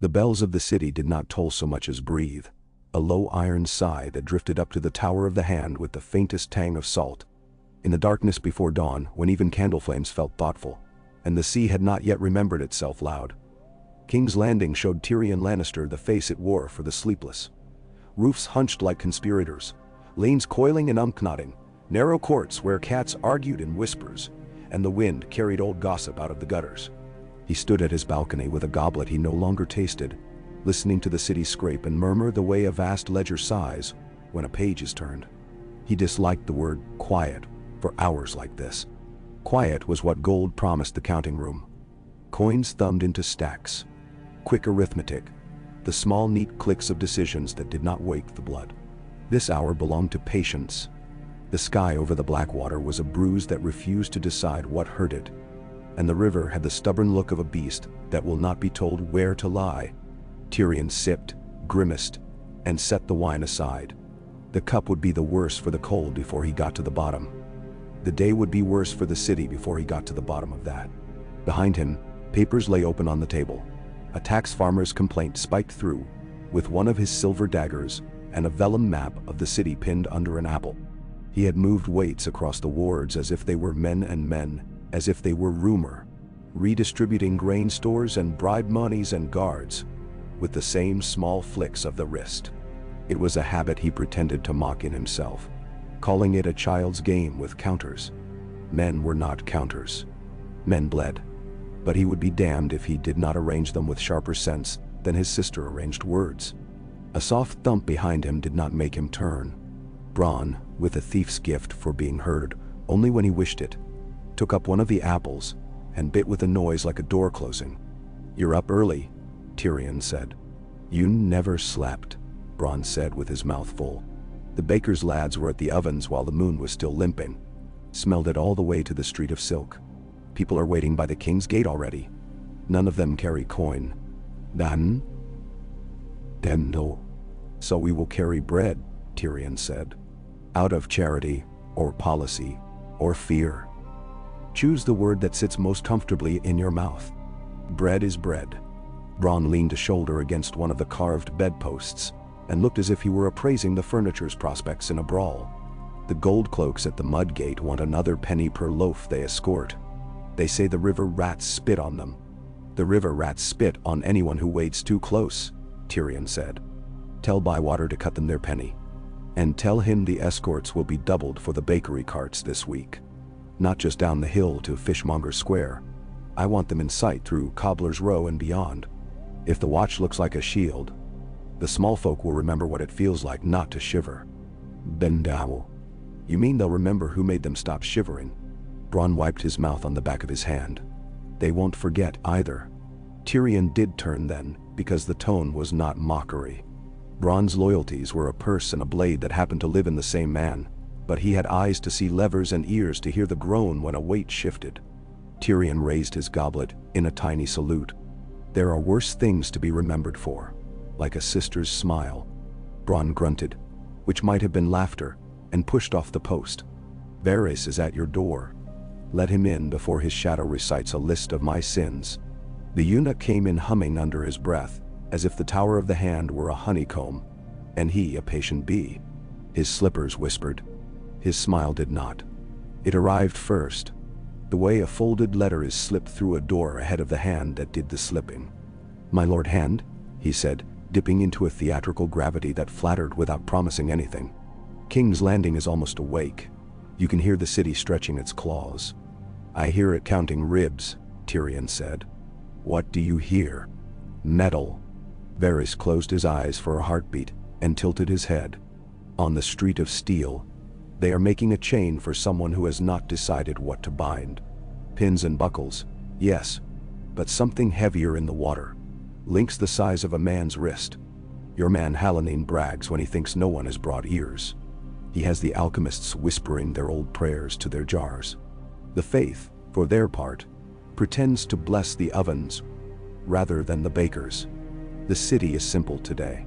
The bells of the city did not toll so much as breathe, a low iron sigh that drifted up to the Tower of the Hand with the faintest tang of salt. In the darkness before dawn, when even candle flames felt thoughtful, and the sea had not yet remembered itself loud, King's Landing showed Tyrion Lannister the face it wore for the sleepless. Roofs hunched like conspirators, lanes coiling and unknotting, narrow courts where cats argued in whispers, and the wind carried old gossip out of the gutters. He stood at his balcony with a goblet he no longer tasted, listening to the city scrape and murmur the way a vast ledger sighs when a page is turned. He disliked the word quiet for hours like this. Quiet was what gold promised the counting room. Coins thumbed into stacks. Quick arithmetic. The small neat clicks of decisions that did not wake the blood. This hour belonged to patience. The sky over the Blackwater was a bruise that refused to decide what hurt it, and the river had the stubborn look of a beast that will not be told where to lie. Tyrion sipped, grimaced, and set the wine aside. The cup would be the worse for the cold before he got to the bottom. The day would be worse for the city before he got to the bottom of that. Behind him, papers lay open on the table. A tax farmer's complaint spiked through, with one of his silver daggers and a vellum map of the city pinned under an apple. He had moved weights across the wards as if they were men and men, as if they were rumor, redistributing grain stores and bribe monies and guards, with the same small flicks of the wrist. It was a habit he pretended to mock in himself, calling it a child's game with counters. Men were not counters. Men bled. But he would be damned if he did not arrange them with sharper sense than his sister arranged words. A soft thump behind him did not make him turn. Bronn, with a thief's gift for being heard only when he wished it, took up one of the apples and bit with a noise like a door closing. "You're up early," Tyrion said. "You never slept," Bronn said with his mouth full. The baker's lads were at the ovens while the moon was still limping. Smelled it all the way to the Street of Silk. People are waiting by the King's Gate already. None of them carry coin. Then no. So we will carry bread, Tyrion said. Out of charity, or policy, or fear. Choose the word that sits most comfortably in your mouth. Bread is bread. Bronn leaned a shoulder against one of the carved bedposts and looked as if he were appraising the furniture's prospects in a brawl. The gold cloaks at the mud gate want another penny per loaf they escort. They say the river rats spit on them. The river rats spit on anyone who wades too close, Tyrion said. Tell Bywater to cut them their penny. And tell him the escorts will be doubled for the bakery carts this week. Not just down the hill to Fishmonger Square. I want them in sight through Cobbler's Row and beyond. If the watch looks like a shield, the small folk will remember what it feels like not to shiver. Bendao. You mean they'll remember who made them stop shivering? Bronn wiped his mouth on the back of his hand. They won't forget either. Tyrion did turn then, because the tone was not mockery. Bronn's loyalties were a purse and a blade that happened to live in the same man, but he had eyes to see levers and ears to hear the groan when a weight shifted. Tyrion raised his goblet in a tiny salute. There are worse things to be remembered for, like a sister's smile. Bronn grunted, which might have been laughter, and pushed off the post. Varys is at your door. Let him in before his shadow recites a list of my sins. The eunuch came in humming under his breath, as if the Tower of the Hand were a honeycomb, and he a patient bee. His slippers whispered. His smile did not. It arrived first, the way a folded letter is slipped through a door ahead of the hand that did the slipping. "My Lord Hand," he said, dipping into a theatrical gravity that flattered without promising anything. "King's Landing is almost awake. You can hear the city stretching its claws." "I hear it counting ribs," Tyrion said. "What do you hear?" "Metal." Varys closed his eyes for a heartbeat and tilted his head. "On the Street of Steel, they are making a chain for someone who has not decided what to bind. Pins and buckles, yes, but something heavier in the water. Links the size of a man's wrist. Your man Hallonen brags when he thinks no one has brought ears. He has the alchemists whispering their old prayers to their jars. The faith, for their part, pretends to bless the ovens rather than the bakers. The city is simple today.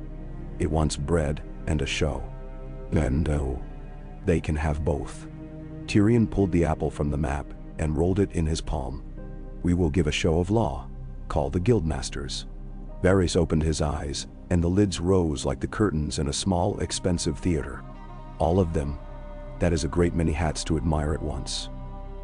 It wants bread and a show. And oh, they can have both." Tyrion pulled the apple from the map and rolled it in his palm. "We will give a show of law. Call the guildmasters. Varys opened his eyes, and the lids rose like the curtains in a small, expensive theater. All of them. That is a great many hats to admire at once.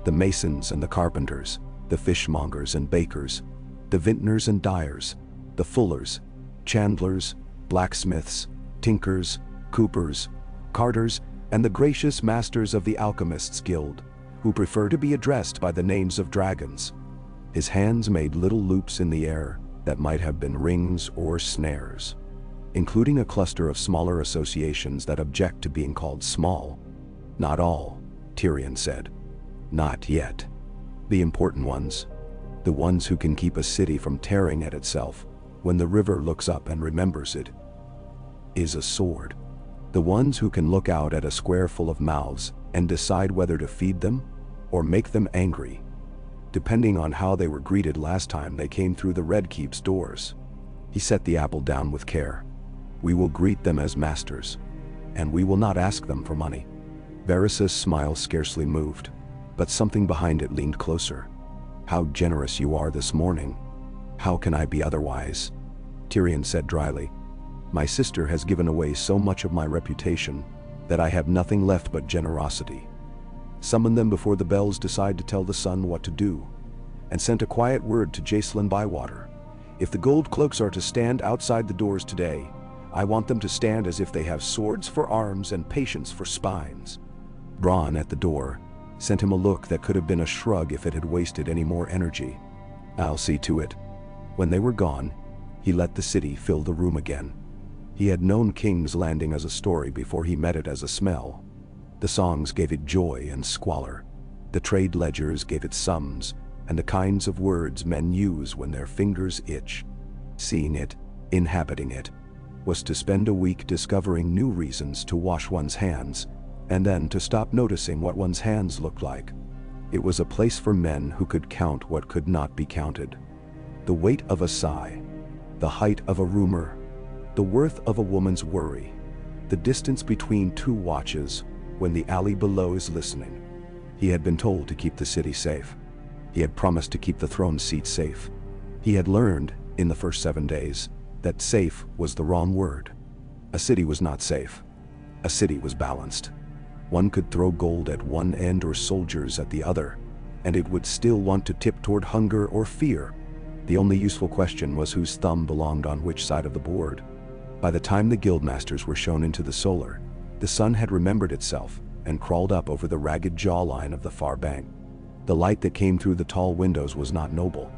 The masons and the carpenters, the fishmongers and bakers, the vintners and dyers, the fullers, chandlers, blacksmiths, tinkers, coopers, carters, and the gracious masters of the Alchemists' Guild, who prefer to be addressed by the names of dragons. His hands made little loops in the air that might have been rings or snares, including a cluster of smaller associations that object to being called small. Not all, Tyrion said. Not yet. The important ones. The ones who can keep a city from tearing at itself when the river looks up and remembers it is a sword. The ones who can look out at a square full of mouths and decide whether to feed them or make them angry, depending on how they were greeted last time they came through the Red Keep's doors. He set the apple down with care. We will greet them as masters, and we will not ask them for money. Varys' smile scarcely moved, but something behind it leaned closer. How generous you are this morning. How can I be otherwise? Tyrion said dryly. My sister has given away so much of my reputation that I have nothing left but generosity. Summon them before the bells decide to tell the sun what to do, and sent a quiet word to Jacelyn Bywater. If the gold cloaks are to stand outside the doors today, I want them to stand as if they have swords for arms and patience for spines. Bronn, at the door, sent him a look that could have been a shrug if it had wasted any more energy. I'll see to it. When they were gone, he let the city fill the room again. He had known King's Landing as a story before he met it as a smell. The songs gave it joy and squalor. The trade ledgers gave it sums, and the kinds of words men use when their fingers itch. Seeing it, inhabiting it, was to spend a week discovering new reasons to wash one's hands, and then to stop noticing what one's hands looked like. It was a place for men who could count what could not be counted. The weight of a sigh, the height of a rumor, the worth of a woman's worry, the distance between two watches when the alley below is listening. He had been told to keep the city safe. He had promised to keep the throne seat safe. He had learned, in the first 7 days, that safe was the wrong word. A city was not safe. A city was balanced. One could throw gold at one end or soldiers at the other, and it would still want to tip toward hunger or fear. The only useful question was whose thumb belonged on which side of the board. By the time the guildmasters were shown into the solar, the sun had remembered itself and crawled up over the ragged jawline of the far bank. The light that came through the tall windows was not noble.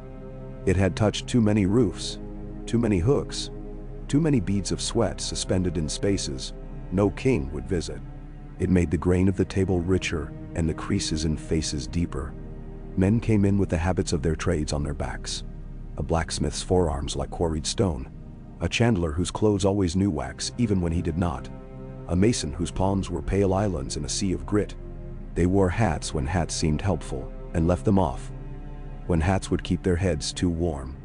It had touched too many roofs, too many hooks, too many beads of sweat suspended in spaces no king would visit. It made the grain of the table richer and the creases in faces deeper. Men came in with the habits of their trades on their backs. A blacksmith's forearms like quarried stone. A chandler whose clothes always knew wax even when he did not. A mason whose palms were pale islands in a sea of grit. They wore hats when hats seemed helpful, and left them off when hats would keep their heads too warm.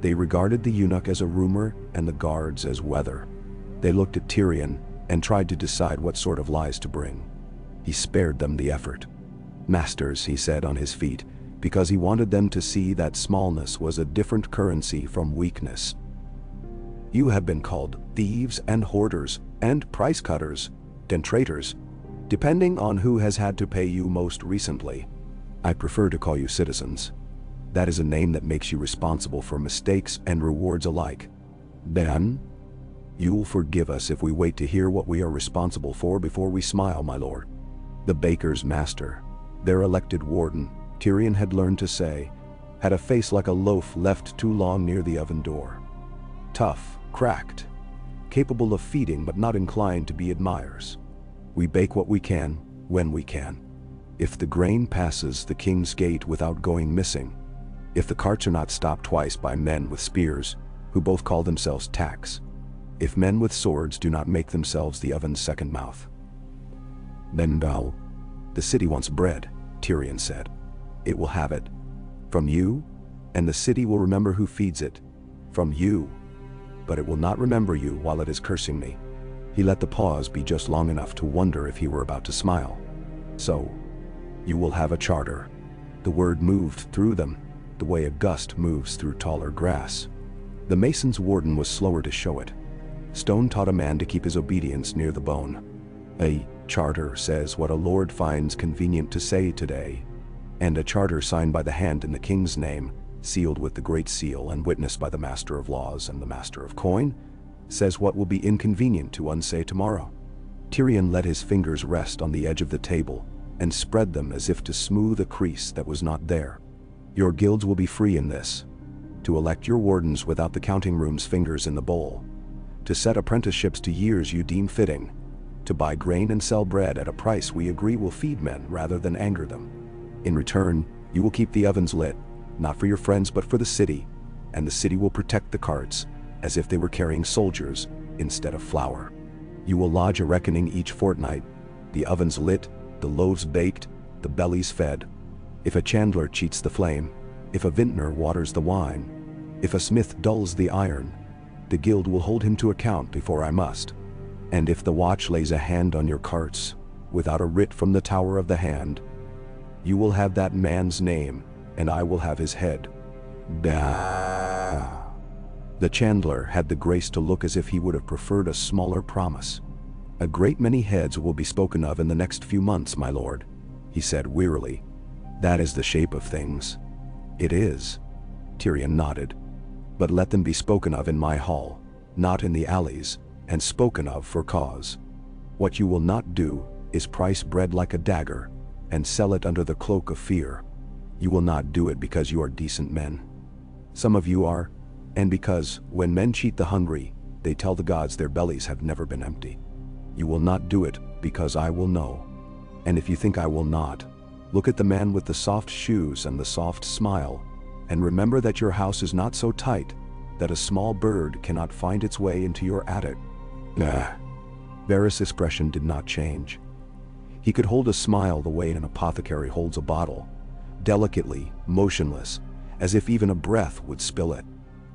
They regarded the eunuch as a rumor and the guards as weather. They looked at Tyrion and tried to decide what sort of lies to bring. He spared them the effort. Masters, he said on his feet, because he wanted them to see that smallness was a different currency from weakness. You have been called thieves and hoarders and price cutters and traitors, depending on who has had to pay you most recently. I prefer to call you citizens. That is a name that makes you responsible for mistakes and rewards alike. Then, you'll forgive us if we wait to hear what we are responsible for before we smile, my lord. The baker's master, their elected warden, Tyrion had learned to say, had a face like a loaf left too long near the oven door. Tough, cracked, capable of feeding but not inclined to be admirers. We bake what we can, when we can. If the grain passes the king's gate without going missing, if the carts are not stopped twice by men with spears, who both call themselves tacks, if men with swords do not make themselves the oven's second mouth. Then thou, the city wants bread, Tyrion said. It will have it. From you, and the city will remember who feeds it. From you, but it will not remember you while it is cursing me. He let the pause be just long enough to wonder if he were about to smile. So, you will have a charter. The word moved through them, the way a gust moves through taller grass. The mason's warden was slower to show it. Stone taught a man to keep his obedience near the bone. A charter says what a lord finds convenient to say today, and a charter signed by the hand in the king's name, sealed with the great seal and witnessed by the master of laws and the master of coin, says what will be inconvenient to unsay tomorrow. Tyrion let his fingers rest on the edge of the table and spread them as if to smooth a crease that was not there. Your guilds will be free in this: to elect your wardens without the counting room's fingers in the bowl, to set apprenticeships to years you deem fitting, to buy grain and sell bread at a price we agree will feed men rather than anger them. In return, you will keep the ovens lit, not for your friends but for the city, and the city will protect the carts as if they were carrying soldiers instead of flour. You will lodge a reckoning each fortnight, the ovens lit, the loaves baked, the bellies fed. If a chandler cheats the flame, if a vintner waters the wine, if a smith dulls the iron, the guild will hold him to account before I must. And if the watch lays a hand on your carts, without a writ from the tower of the hand, you will have that man's name, and I will have his head. Bah. The chandler had the grace to look as if he would have preferred a smaller promise. A great many heads will be spoken of in the next few months, my lord, he said wearily. That is the shape of things. It is. Tyrion nodded. But let them be spoken of in my hall, not in the alleys, and spoken of for cause. What you will not do is price bread like a dagger and sell it under the cloak of fear. You will not do it because you are decent men. Some of you are, and because, when men cheat the hungry, they tell the gods their bellies have never been empty. You will not do it because I will know. And if you think I will not, look at the man with the soft shoes and the soft smile, and remember that your house is not so tight that a small bird cannot find its way into your attic. Varys' expression did not change. He could hold a smile the way an apothecary holds a bottle, delicately, motionless, as if even a breath would spill it.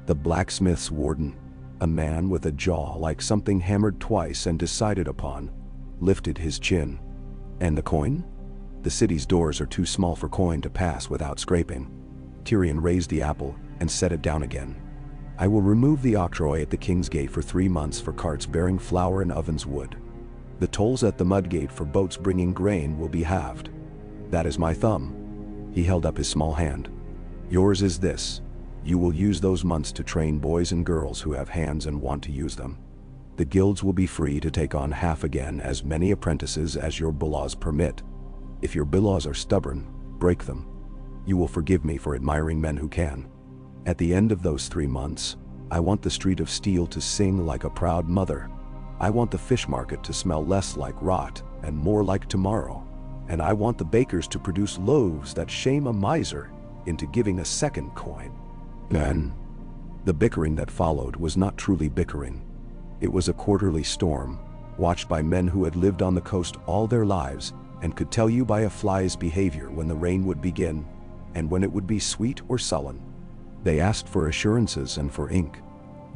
The blacksmith's warden, a man with a jaw like something hammered twice and decided upon, lifted his chin. And the coin? The city's doors are too small for coin to pass without scraping. Tyrion raised the apple and set it down again. I will remove the octroi at the king's gate for 3 months for carts bearing flour and ovens wood. The tolls at the mudgate for boats bringing grain will be halved. That is my thumb. He held up his small hand. Yours is this. You will use those months to train boys and girls who have hands and want to use them. The guilds will be free to take on half again as many apprentices as your bylaws permit. If your bylaws are stubborn, break them. You will forgive me for admiring men who can. At the end of those 3 months, I want the street of steel to sing like a proud mother. I want the fish market to smell less like rot and more like tomorrow. And I want the bakers to produce loaves that shame a miser into giving a second coin. Then, the bickering that followed was not truly bickering. It was a quarterly storm, watched by men who had lived on the coast all their lives and could tell you by a fly's behavior when the rain would begin and when it would be sweet or sullen. They asked for assurances and for ink.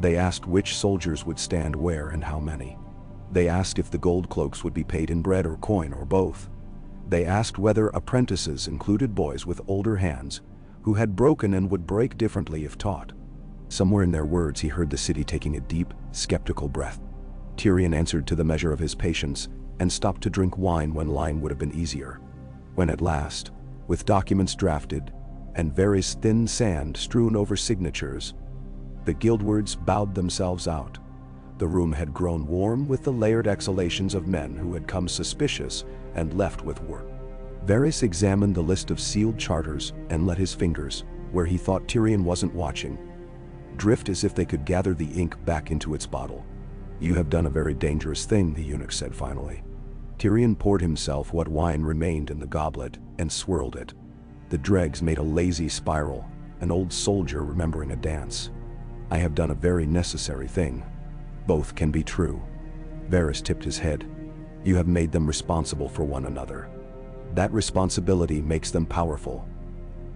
They asked which soldiers would stand where and how many. They asked if the gold cloaks would be paid in bread or coin or both. They asked whether apprentices included boys with older hands who had broken and would break differently if taught. Somewhere in their words he heard the city taking a deep, skeptical breath. Tyrion answered to the measure of his patience and stopped to drink wine when lying would have been easier. When at last, with documents drafted and Varys' thin sand strewn over signatures, the guildwards bowed themselves out, the room had grown warm with the layered exhalations of men who had come suspicious and left with work. Varys examined the list of sealed charters and let his fingers, where he thought Tyrion wasn't watching, drift as if they could gather the ink back into its bottle. You have done a very dangerous thing, the eunuch said finally. Tyrion poured himself what wine remained in the goblet and swirled it. The dregs made a lazy spiral, an old soldier remembering a dance. I have done a very necessary thing. Both can be true. Varys tipped his head. You have made them responsible for one another. That responsibility makes them powerful.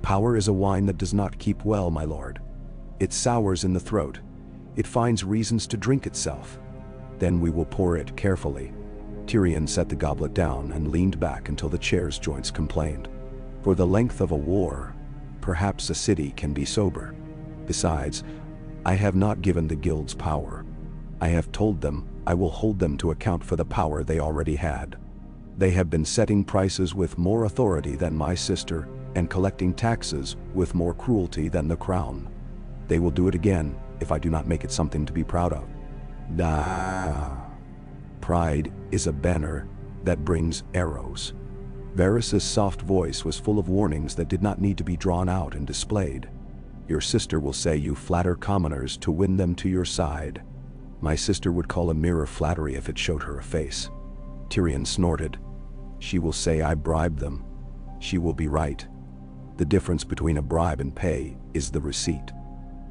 Power is a wine that does not keep well, my lord. It sours in the throat. It finds reasons to drink itself. Then we will pour it carefully. Tyrion set the goblet down and leaned back until the chair's joints complained. For the length of a war, perhaps a city can be sober. Besides, I have not given the guilds power. I have told them I will hold them to account for the power they already had. They have been setting prices with more authority than my sister and collecting taxes with more cruelty than the crown. They will do it again if I do not make it something to be proud of. Pride is a banner that brings arrows. Varys's soft voice was full of warnings that did not need to be drawn out and displayed. Your sister will say you flatter commoners to win them to your side. My sister would call a mirror flattery if it showed her a face. Tyrion snorted. She will say I bribed them. She will be right. The difference between a bribe and pay is the receipt.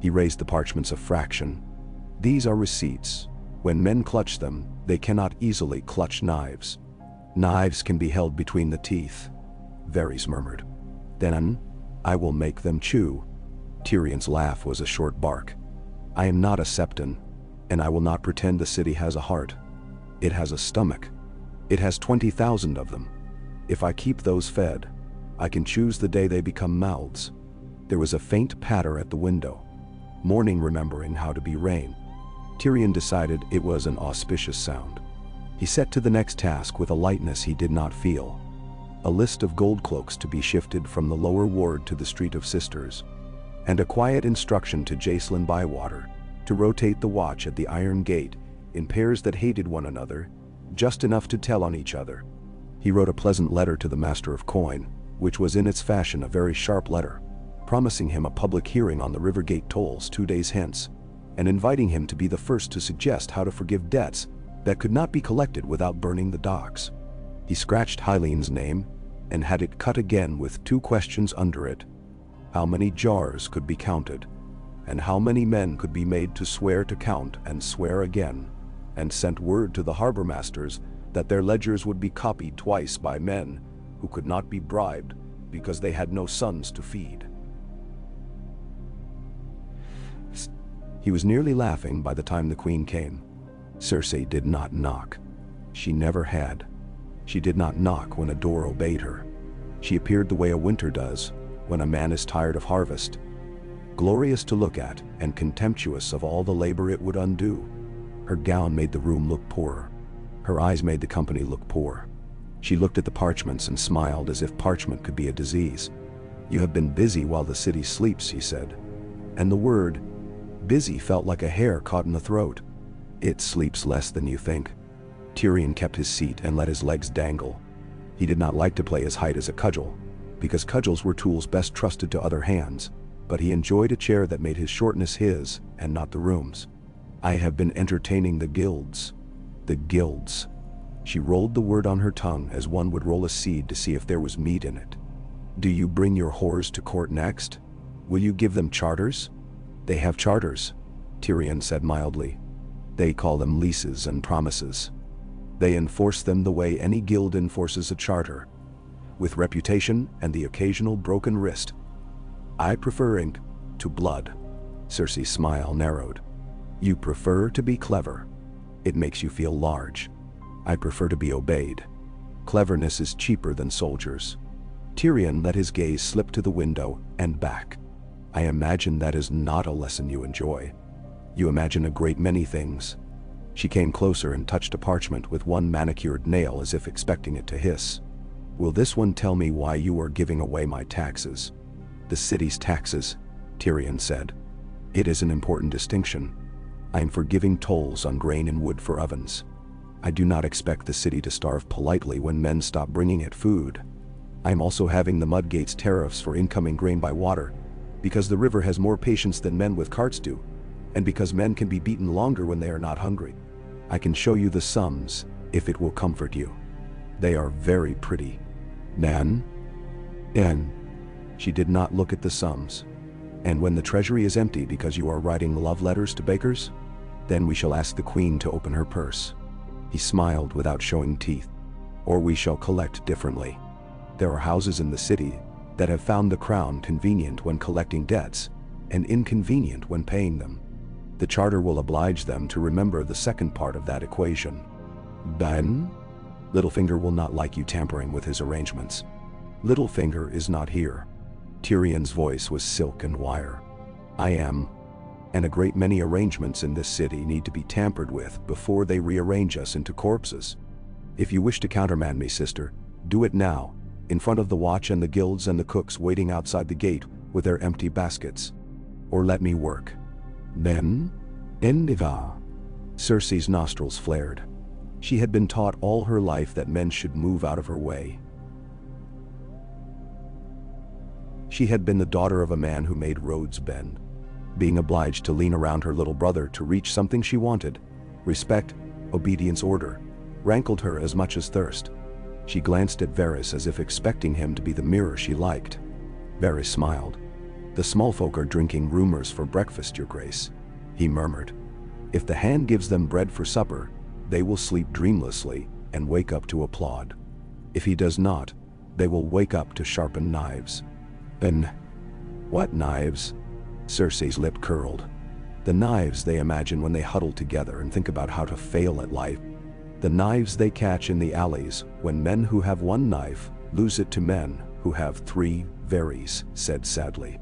He raised the parchments a fraction. These are receipts. When men clutch them, they cannot easily clutch knives. Knives can be held between the teeth. Varys murmured. Then, I will make them chew. Tyrion's laugh was a short bark. I am not a septon, and I will not pretend the city has a heart. It has a stomach. It has 20,000 of them. If I keep those fed, I can choose the day they become mouths. There was a faint patter at the window. Morning remembering how to be rain. Tyrion decided it was an auspicious sound. He set to the next task with a lightness he did not feel. A list of gold cloaks to be shifted from the lower ward to the Street of Sisters, and a quiet instruction to Jacelyn Bywater to rotate the watch at the Iron Gate in pairs that hated one another, just enough to tell on each other. He wrote a pleasant letter to the Master of Coin, which was in its fashion a very sharp letter, promising him a public hearing on the Rivergate tolls 2 days hence, and inviting him to be the first to suggest how to forgive debts that could not be collected without burning the docks. He scratched Hylene's name and had it cut again with 2 questions under it. How many jars could be counted, and how many men could be made to swear to count and swear again, and sent word to the harbor masters that their ledgers would be copied twice by men who could not be bribed because they had no sons to feed. He was nearly laughing by the time the Queen came. Cersei did not knock. She never had. She did not knock when a door obeyed her. She appeared the way a winter does, when a man is tired of harvest, glorious to look at and contemptuous of all the labor it would undo. Her gown made the room look poorer. Her eyes made the company look poor. She looked at the parchments and smiled as if parchment could be a disease. You have been busy while the city sleeps, he said. And the word busy felt like a hair caught in the throat. It sleeps less than you think. Tyrion kept his seat and let his legs dangle. He did not like to play his height as a cudgel, because cudgels were tools best trusted to other hands, but he enjoyed a chair that made his shortness his, and not the room's. I have been entertaining the guilds. The guilds. She rolled the word on her tongue as one would roll a seed to see if there was meat in it. Do you bring your whores to court next? Will you give them charters? They have charters, Tyrion said mildly. They call them leases and promises. They enforce them the way any guild enforces a charter, with reputation and the occasional broken wrist. I prefer ink to blood. Cersei's smile narrowed. You prefer to be clever. It makes you feel large. I prefer to be obeyed. Cleverness is cheaper than soldiers. Tyrion let his gaze slip to the window and back. I imagine that is not a lesson you enjoy. You imagine a great many things. She came closer and touched a parchment with one manicured nail as if expecting it to hiss. Will this one tell me why you are giving away my taxes? The city's taxes, Tyrion said. It is an important distinction. I am for giving tolls on grain and wood for ovens. I do not expect the city to starve politely when men stop bringing it food. I am also having the Mudgate's tariffs for incoming grain by water, because the river has more patience than men with carts do, and because men can be beaten longer when they are not hungry. I can show you the sums, if it will comfort you. They are very pretty. Nan? She did not look at the sums. And when the treasury is empty because you are writing love letters to bakers, then we shall ask the Queen to open her purse. He smiled without showing teeth. Or we shall collect differently. There are houses in the city that have found the crown convenient when collecting debts, and inconvenient when paying them. The charter will oblige them to remember the second part of that equation. Ben? Littlefinger will not like you tampering with his arrangements. Littlefinger is not here. Tyrion's voice was silk and wire. I am. and a great many arrangements in this city need to be tampered with before they rearrange us into corpses. If you wish to countermand me, sister, do it now, in front of the watch and the guilds and the cooks waiting outside the gate with their empty baskets. Or let me work. Then, Endiva. Cersei's nostrils flared. She had been taught all her life that men should move out of her way. She had been the daughter of a man who made roads bend. Being obliged to lean around her little brother to reach something she wanted, respect, obedience, order, rankled her as much as thirst. She glanced at Varys as if expecting him to be the mirror she liked. Varys smiled. "The small folk are drinking rumors for breakfast, your grace," he murmured. "If the hand gives them bread for supper, they will sleep dreamlessly and wake up to applaud. If he does not, they will wake up to sharpen knives." "And what knives?" Cersei's lip curled. "The knives they imagine when they huddle together and think about how to fail at life. The knives they catch in the alleys when men who have one knife lose it to men who have three." Varys said sadly.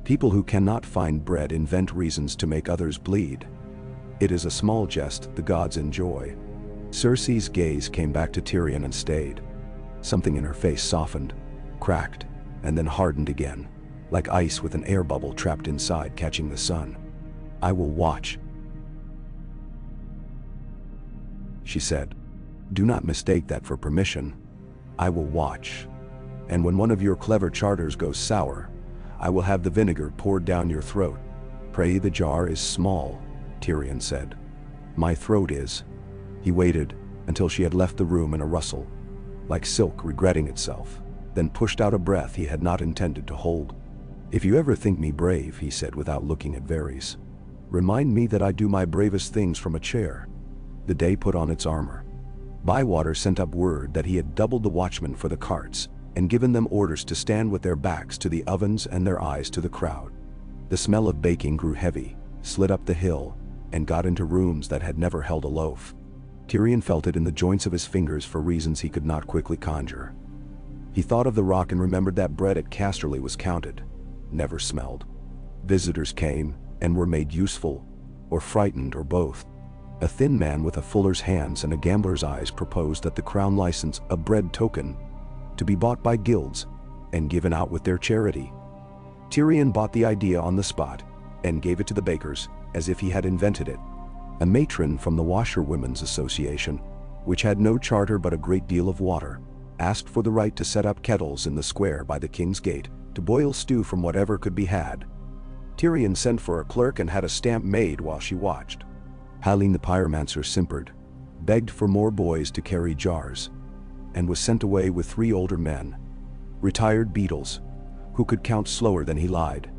"People who cannot find bread invent reasons to make others bleed. It is a small jest the gods enjoy." Cersei's gaze came back to Tyrion and stayed. Something in her face softened, cracked, and then hardened again, like ice with an air bubble trapped inside catching the sun. "I will watch," she said. "Do not mistake that for permission. I will watch. And when one of your clever charters goes sour, I will have the vinegar poured down your throat." "Pray the jar is small," Tyrion said. "My throat is." He waited until she had left the room in a rustle, like silk regretting itself, then pushed out a breath he had not intended to hold. "If you ever think me brave," he said without looking at Varys, "remind me that I do my bravest things from a chair." The day put on its armor. Bywater sent up word that he had doubled the watchmen for the carts and given them orders to stand with their backs to the ovens and their eyes to the crowd. The smell of baking grew heavy, slid up the hill, and got into rooms that had never held a loaf. Tyrion felt it in the joints of his fingers for reasons he could not quickly conjure. He thought of the rock and remembered that bread at Casterly was counted, never smelled. Visitors came and were made useful, or frightened, or both. A thin man with a fuller's hands and a gambler's eyes proposed that the crown license a bread token to be bought by guilds and given out with their charity. Tyrion bought the idea on the spot and gave it to the bakers as if he had invented it. A matron from the Washerwomen's Association, which had no charter but a great deal of water, asked for the right to set up kettles in the square by the King's Gate to boil stew from whatever could be had. Tyrion sent for a clerk and had a stamp made while she watched. Halline the pyromancer simpered, begged for more boys to carry jars, and was sent away with 3 older men, retired beetles, who could count slower than he lied.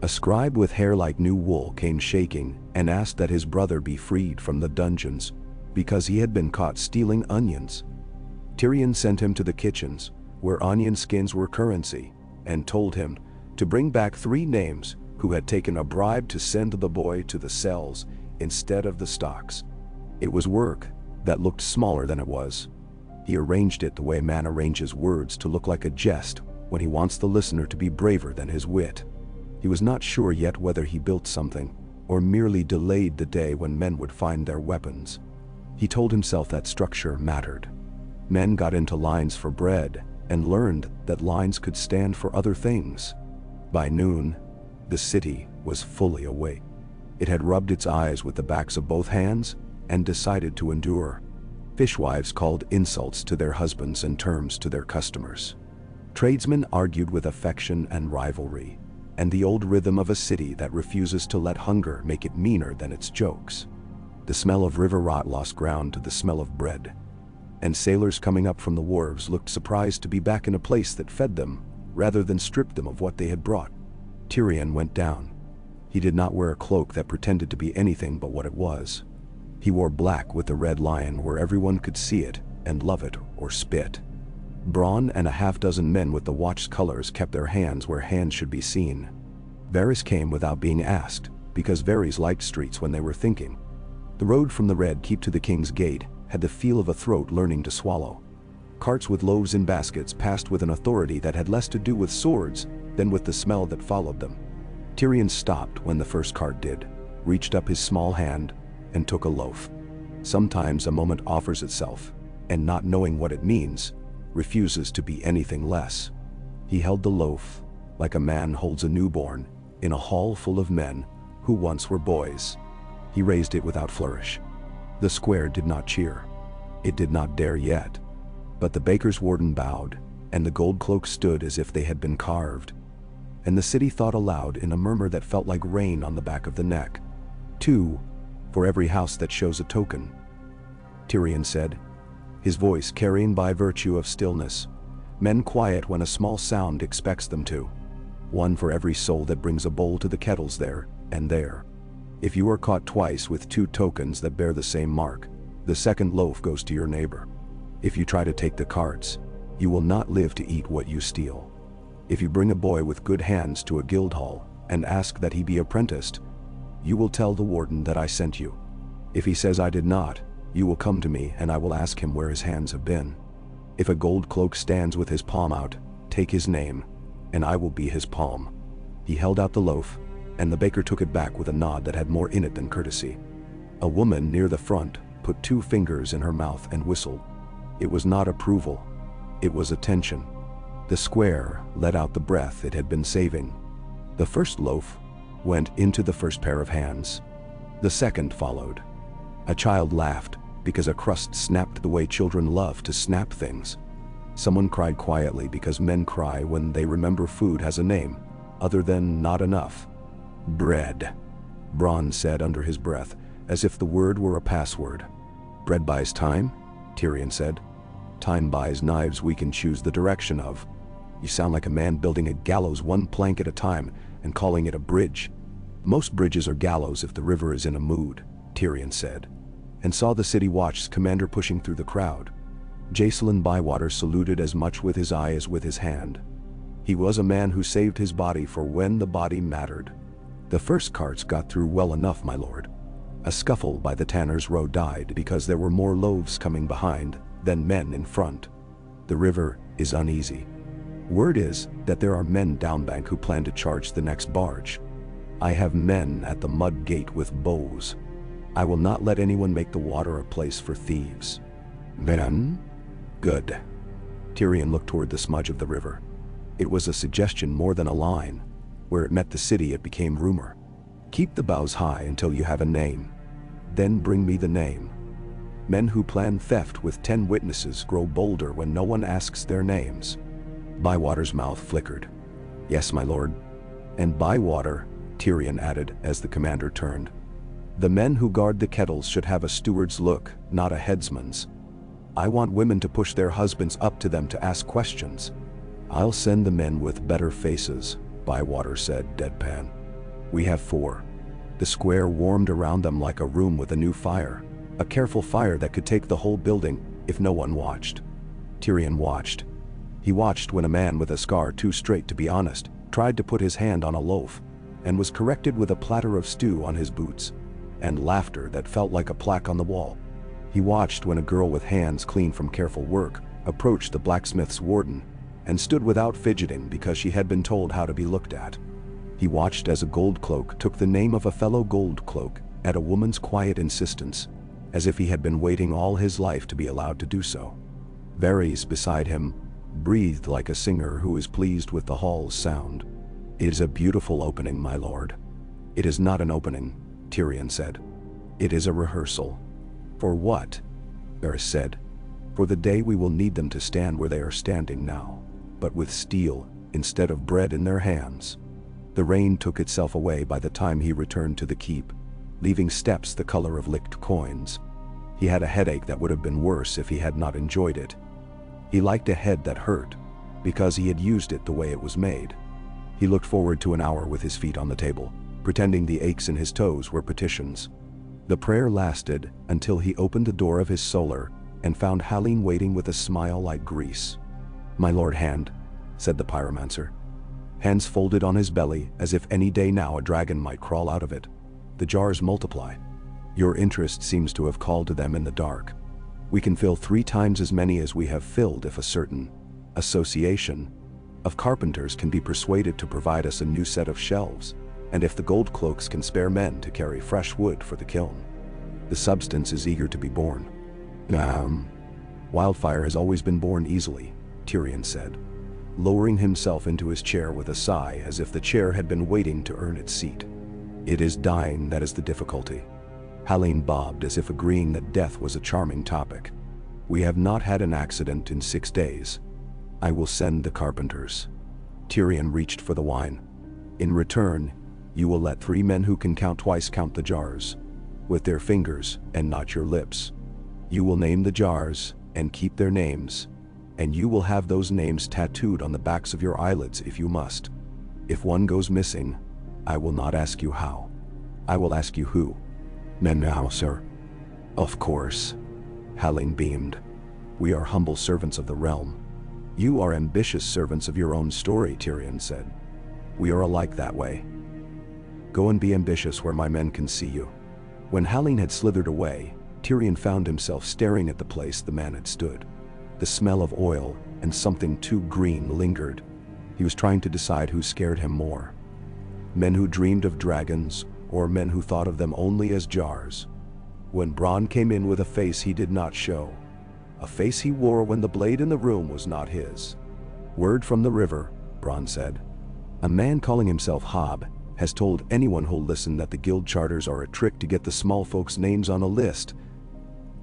A scribe with hair like new wool came shaking and asked that his brother be freed from the dungeons because he had been caught stealing onions. Tyrion sent him to the kitchens, where onion skins were currency, and told him to bring back 3 names who had taken a bribe to send the boy to the cells instead of the stocks. It was work that looked smaller than it was. He arranged it the way man arranges words to look like a jest when he wants the listener to be braver than his wit. He was not sure yet whether he built something, or merely delayed the day when men would find their weapons. He told himself that structure mattered. Men got into lines for bread, and learned that lines could stand for other things. By noon, the city was fully awake. It had rubbed its eyes with the backs of both hands, and decided to endure. Fishwives called insults to their husbands and terms to their customers. Tradesmen argued with affection and rivalry, and the old rhythm of a city that refuses to let hunger make it meaner than its jokes. The smell of river rot lost ground to the smell of bread, and sailors coming up from the wharves looked surprised to be back in a place that fed them, rather than stripped them of what they had brought. Tyrion went down. He did not wear a cloak that pretended to be anything but what it was. He wore black with the red lion where everyone could see it and love it or spit. Bronn and a half-dozen men with the watch's colors kept their hands where hands should be seen. Varys came without being asked, because Varys liked streets when they were thinking. The road from the Red Keep to the King's Gate had the feel of a throat learning to swallow. Carts with loaves in baskets passed with an authority that had less to do with swords than with the smell that followed them. Tyrion stopped when the first cart did. reached up his small hand, and took a loaf. Sometimes a moment offers itself, and not knowing what it means, refuses to be anything less. He held the loaf, like a man holds a newborn, in a hall full of men who once were boys. He raised it without flourish. The square did not cheer. It did not dare yet. But the baker's warden bowed, and the gold cloaks stood as if they had been carved. And the city thought aloud in a murmur that felt like rain on the back of the neck. 2, for every house that shows a token. Tyrion said, his voice carrying by virtue of stillness. Men quiet when a small sound expects them to. 1 for every soul that brings a bowl to the kettles there and there. If you are caught twice with 2 tokens that bear the same mark, the second loaf goes to your neighbor. If you try to take the carts, you will not live to eat what you steal. If you bring a boy with good hands to a guild hall and ask that he be apprenticed, you will tell the warden that I sent you. If he says I did not, you will come to me and I will ask him where his hands have been. If a gold cloak stands with his palm out, take his name, and I will be his palm. He held out the loaf, and the baker took it back with a nod that had more in it than courtesy. A woman near the front put 2 fingers in her mouth and whistled. It was not approval. It was attention. The square let out the breath it had been saving. The first loaf went into the first pair of hands. The second followed. A child laughed because a crust snapped the way children love to snap things. Someone cried quietly because men cry when they remember food has a name, other than not enough. Bread, Bronn said under his breath, as if the word were a password. Bread buys time, Tyrion said. Time buys knives we can choose the direction of. You sound like a man building a gallows 1 plank at a time and calling it a bridge. Most bridges are gallows if the river is in a mood, Tyrion said, and saw the city watch's commander pushing through the crowd. Jacelyn Bywater saluted as much with his eye as with his hand. He was a man who saved his body for when the body mattered. The first carts got through well enough, my lord. A scuffle by the Tanner's Row died because there were more loaves coming behind than men in front. The river is uneasy. Word is that there are men downbank who plan to charge the next barge. I have men at the mud gate with bows. I will not let anyone make the water a place for thieves. Men? Good. Tyrion looked toward the smudge of the river. It was a suggestion more than a line. Where it met the city, it became rumor. Keep the bows high until you have a name. Then bring me the name. Men who plan theft with 10 witnesses grow bolder when no one asks their names. Bywater's mouth flickered. Yes, my lord. And Bywater, Tyrion added as the commander turned. The men who guard the kettles should have a steward's look, not a headsman's. I want women to push their husbands up to them to ask questions. I'll send the men with better faces, Bywater said, deadpan. We have 4. The square warmed around them like a room with a new fire, a careful fire that could take the whole building if no one watched. Tyrion watched. He watched when a man with a scar too straight to be honest tried to put his hand on a loaf, and was corrected with a platter of stew on his boots, and laughter that felt like a plaque on the wall. He watched when a girl with hands clean from careful work approached the blacksmith's warden, and stood without fidgeting because she had been told how to be looked at. He watched as a gold cloak took the name of a fellow gold cloak at a woman's quiet insistence, as if he had been waiting all his life to be allowed to do so. Varys beside him breathed like a singer who is pleased with the hall's sound. It is a beautiful opening, my lord. It is not an opening, Tyrion said. It is a rehearsal. For what? Varys said. For the day we will need them to stand where they are standing now, but with steel instead of bread in their hands. The rain took itself away by the time he returned to the keep, leaving steps the color of licked coins. He had a headache that would have been worse if he had not enjoyed it. He liked a head that hurt, because he had used it the way it was made. He looked forward to an hour with his feet on the table, pretending the aches in his toes were petitions. The prayer lasted until he opened the door of his solar and found Halline waiting with a smile like grease. My lord Hand, said the pyromancer. Hands folded on his belly as if any day now a dragon might crawl out of it. The jars multiply. Your interest seems to have called to them in the dark. We can fill 3 times as many as we have filled if a certain association of carpenters can be persuaded to provide us a new set of shelves, and if the gold cloaks can spare men to carry fresh wood for the kiln. The substance is eager to be born. Wildfire has always been born easily, Tyrion said, lowering himself into his chair with a sigh as if the chair had been waiting to earn its seat. It is dying that is the difficulty. Hallyne bobbed as if agreeing that death was a charming topic. We have not had an accident in 6 days. I will send the carpenters. Tyrion reached for the wine. In return, you will let 3 men who can count twice count the jars, with their fingers and not your lips. You will name the jars and keep their names, and you will have those names tattooed on the backs of your eyelids if you must. If one goes missing, I will not ask you how. I will ask you who. Men now, sir. Of course. Hallyne beamed. We are humble servants of the realm. You are ambitious servants of your own story, Tyrion said. We are alike that way. Go and be ambitious where my men can see you. When Hallyne had slithered away, Tyrion found himself staring at the place the man had stood. The smell of oil and something too green lingered. He was trying to decide who scared him more. Men who dreamed of dragons, or men who thought of them only as jars. When Bronn came in with a face he did not show, a face he wore when the blade in the room was not his. Word from the river, Bronn said. A man calling himself Hob has told anyone who'll listen that the guild charters are a trick to get the small folks' names on a list,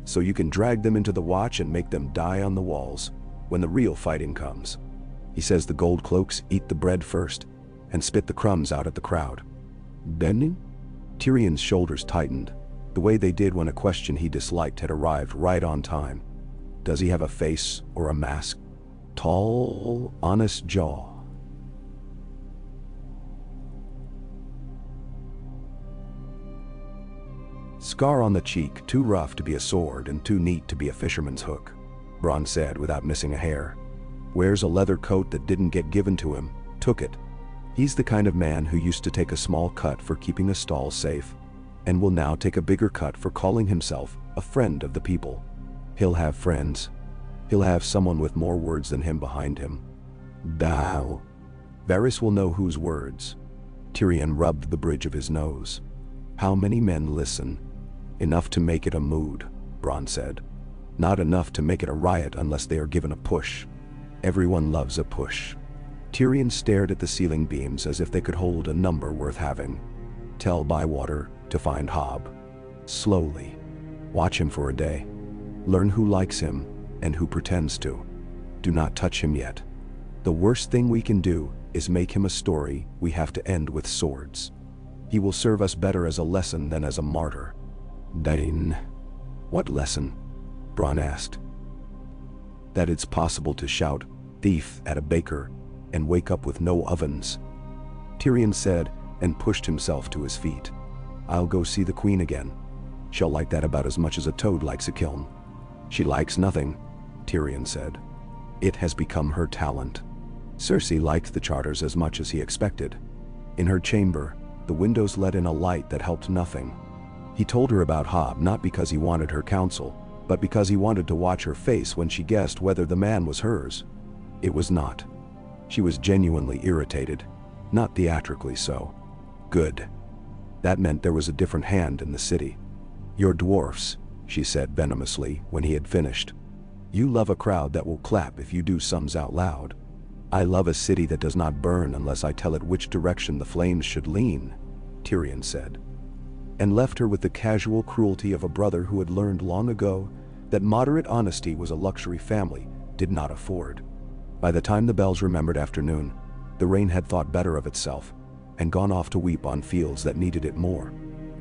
so you can drag them into the watch and make them die on the walls when the real fighting comes. He says the gold cloaks eat the bread first and spit the crumbs out at the crowd. Bending? Tyrion's shoulders tightened, the way they did when a question he disliked had arrived right on time. Does he have a face or a mask? Tall, honest jaw. Scar on the cheek, too rough to be a sword and too neat to be a fisherman's hook, Bronn said without missing a hair. Wears a leather coat that didn't get given to him, took it. He's the kind of man who used to take a small cut for keeping a stall safe, and will now take a bigger cut for calling himself a friend of the people. He'll have friends. He'll have someone with more words than him behind him. Thou. Varys will know whose words. Tyrion rubbed the bridge of his nose. How many men listen? Enough to make it a mood, Bronn said. Not enough to make it a riot unless they are given a push. Everyone loves a push. Tyrion stared at the ceiling beams as if they could hold a number worth having. Tell Bywater to find Hob. Slowly. Watch him for a day. Learn who likes him and who pretends to. Do not touch him yet. The worst thing we can do is make him a story we have to end with swords. He will serve us better as a lesson than as a martyr. Dain. What lesson? Bronn asked. That it's possible to shout, thief, at a baker and wake up with no ovens. Tyrion said and pushed himself to his feet. I'll go see the queen again. She'll like that about as much as a toad likes a kiln. She likes nothing, Tyrion said. It has become her talent. Cersei liked the charters as much as he expected. In her chamber, the windows let in a light that helped nothing. He told her about Hob not because he wanted her counsel, but because he wanted to watch her face when she guessed whether the man was hers. It was not. She was genuinely irritated, not theatrically so. Good. That meant there was a different hand in the city. You're dwarfs, she said venomously when he had finished. You love a crowd that will clap if you do sums out loud. I love a city that does not burn unless I tell it which direction the flames should lean, Tyrion said, and left her with the casual cruelty of a brother who had learned long ago that moderate honesty was a luxury family did not afford. By the time the bells remembered afternoon, the rain had thought better of itself and gone off to weep on fields that needed it more.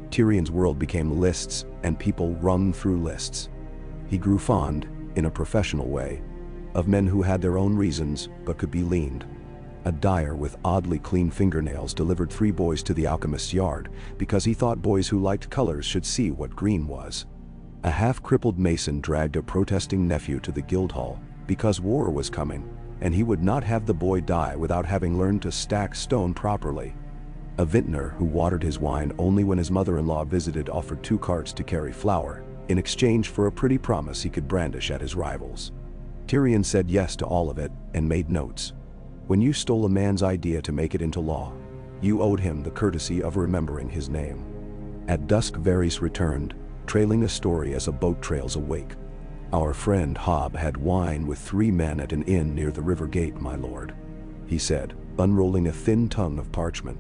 Tyrion's world became lists and people rung through lists. He grew fond, in a professional way, of men who had their own reasons but could be leaned. A dyer with oddly clean fingernails delivered 3 boys to the alchemist's yard because he thought boys who liked colors should see what green was. A half-crippled mason dragged a protesting nephew to the guild hall because war was coming, and he would not have the boy die without having learned to stack stone properly. A vintner who watered his wine only when his mother-in-law visited offered 2 carts to carry flour in exchange for a pretty promise he could brandish at his rivals. Tyrion said yes to all of it and made notes. When you stole a man's idea to make it into law, You owed him the courtesy of remembering his name. At dusk Varys returned, trailing a story as a boat trails a wake. Our friend Hob had wine with 3 men at an inn near the river gate, my lord, he said, unrolling a thin tongue of parchment.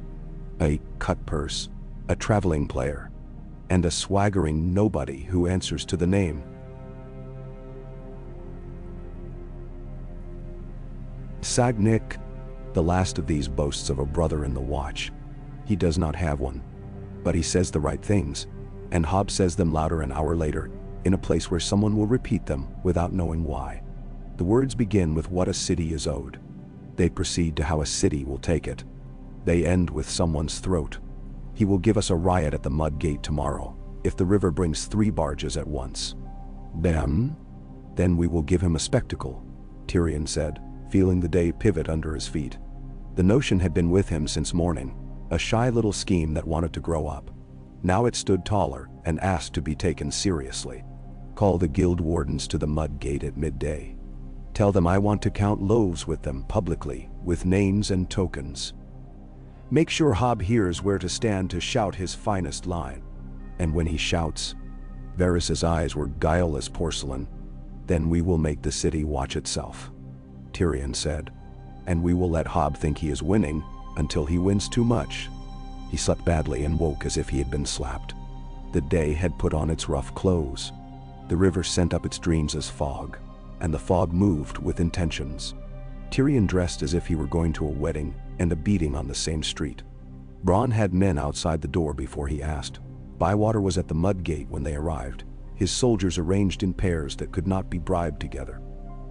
A cut purse, a traveling player, and a swaggering nobody who answers to the name. Sagnick, the last of these boasts of a brother in the watch. He does not have one. But he says the right things, and Hob says them louder an hour later, in a place where someone will repeat them without knowing why. The words begin with what a city is owed. They proceed to how a city will take it. They end with someone's throat. He will give us a riot at the mud gate tomorrow, if the river brings 3 barges at once. Then we will give him a spectacle, Tyrion said, feeling the day pivot under his feet. The notion had been with him since morning, a shy little scheme that wanted to grow up. Now it stood taller and asked to be taken seriously. Call the guild wardens to the mud gate at midday. Tell them I want to count loaves with them publicly, with names and tokens. Make sure Hob hears where to stand to shout his finest line. And when he shouts, Varys's eyes were guileless porcelain, then we will make the city watch itself, Tyrion said. And we will let Hob think he is winning until he wins too much. He slept badly and woke as if he had been slapped. The day had put on its rough clothes. The river sent up its dreams as fog, and the fog moved with intentions. Tyrion dressed as if he were going to a wedding and a beating on the same street. Bronn had men outside the door before he asked. Bywater was at the mud gate when they arrived, his soldiers arranged in pairs that could not be bribed together.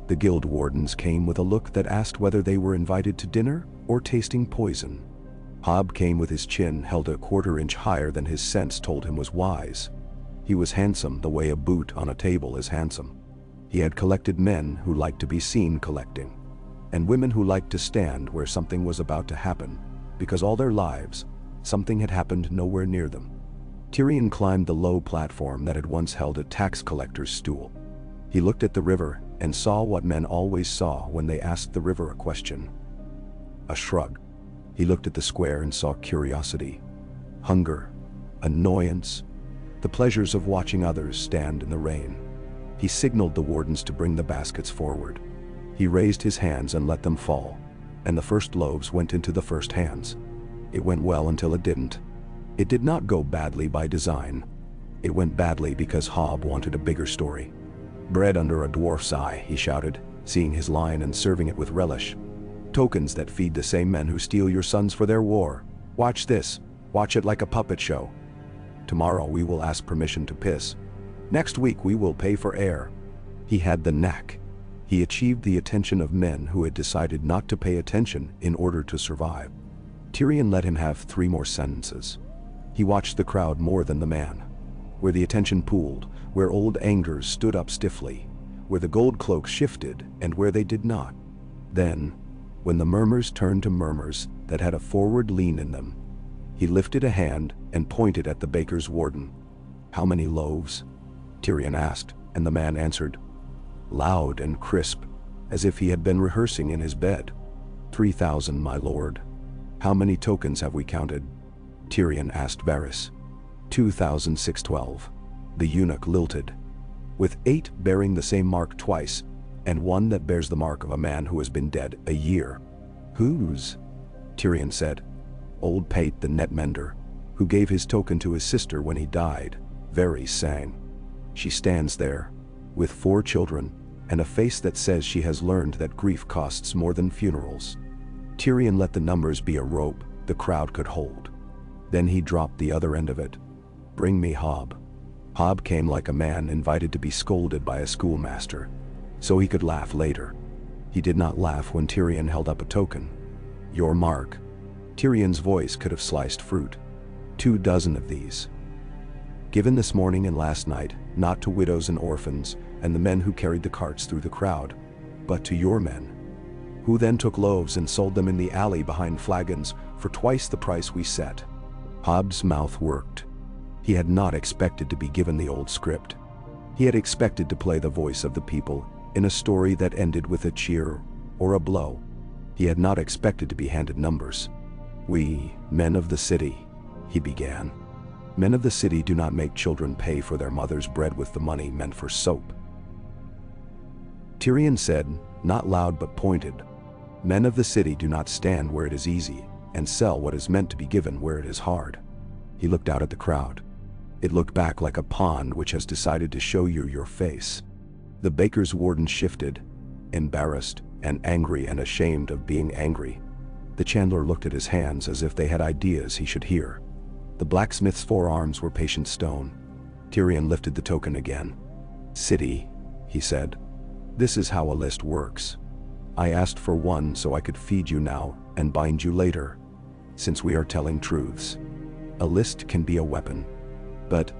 The guild wardens came with a look that asked whether they were invited to dinner or tasting poison. Hob came with his chin held a 1/4 inch higher than his sense told him was wise. He was handsome the way a boot on a table is handsome. He had collected men who liked to be seen collecting, and women who liked to stand where something was about to happen, because all their lives, something had happened nowhere near them. Tyrion climbed the low platform that had once held a tax collector's stool. He looked at the river and saw what men always saw when they asked the river a question. A shrug. He looked at the square and saw curiosity, hunger, annoyance, the pleasures of watching others stand in the rain. He signaled the wardens to bring the baskets forward. He raised his hands and let them fall, and the first loaves went into the first hands. It went well until it didn't. It did not go badly by design. It went badly because Hob wanted a bigger story. Bread under a dwarf's eye, he shouted, seeing his line and serving it with relish. Tokens that feed the same men who steal your sons for their war. Watch this. Watch it like a puppet show. Tomorrow we will ask permission to piss. Next week we will pay for air. He had the knack. He achieved the attention of men who had decided not to pay attention in order to survive. Tyrion let him have 3 more sentences. He watched the crowd more than the man. Where the attention pooled, where old angers stood up stiffly, where the gold cloaks shifted and where they did not. Then, when the murmurs turned to murmurs that had a forward lean in them, he lifted a hand and pointed at the baker's warden. How many loaves? Tyrion asked, and the man answered, loud and crisp, as if he had been rehearsing in his bed. 3,000, my lord. How many tokens have we counted? Tyrion asked Varys. 2,612. The eunuch lilted. With 8 bearing the same mark twice, and 1 that bears the mark of a man who has been dead a year. Whose? Tyrion said. Old Pate the net mender, who gave his token to his sister when he died. Varys sang. She stands there, with 4 children, and a face that says she has learned that grief costs more than funerals. Tyrion let the numbers be a rope the crowd could hold. Then he dropped the other end of it. Bring me Hob. Hob came like a man invited to be scolded by a schoolmaster, so he could laugh later. He did not laugh when Tyrion held up a token. Your mark. Tyrion's voice could have sliced fruit. 24 of these. Given this morning and last night, not to widows and orphans, and the men who carried the carts through the crowd, but to your men, who then took loaves and sold them in the alley behind flagons for twice the price we set. Hob's mouth worked. He had not expected to be given the old script. He had expected to play the voice of the people in a story that ended with a cheer or a blow. He had not expected to be handed numbers. "We, men of the city," he began. "Men of the city do not make children pay for their mother's bread with the money meant for soap." Tyrion said, not loud but pointed, "Men of the city do not stand where it is easy and sell what is meant to be given where it is hard." He looked out at the crowd. It looked back like a pond which has decided to show you your face. The baker's warden shifted, embarrassed and angry and ashamed of being angry. The chandler looked at his hands as if they had ideas he should hear. The blacksmith's forearms were patient stone. Tyrion lifted the token again. "City," he said, "this is how a list works. I asked for one so I could feed you now and bind you later, since we are telling truths. A list can be a weapon, but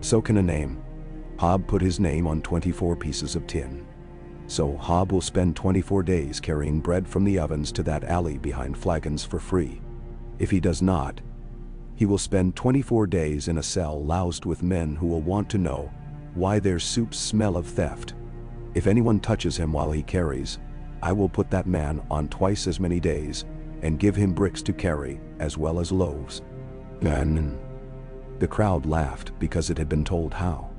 so can a name." Hob put his name on 24 pieces of tin. "So Hob will spend 24 days carrying bread from the ovens to that alley behind flagons for free. If he does not, he will spend 24 days in a cell loused with men who will want to know why their soups smell of theft. If anyone touches him while he carries, I will put that man on twice as many days and give him bricks to carry as well as loaves." Then the crowd laughed because it had been told how.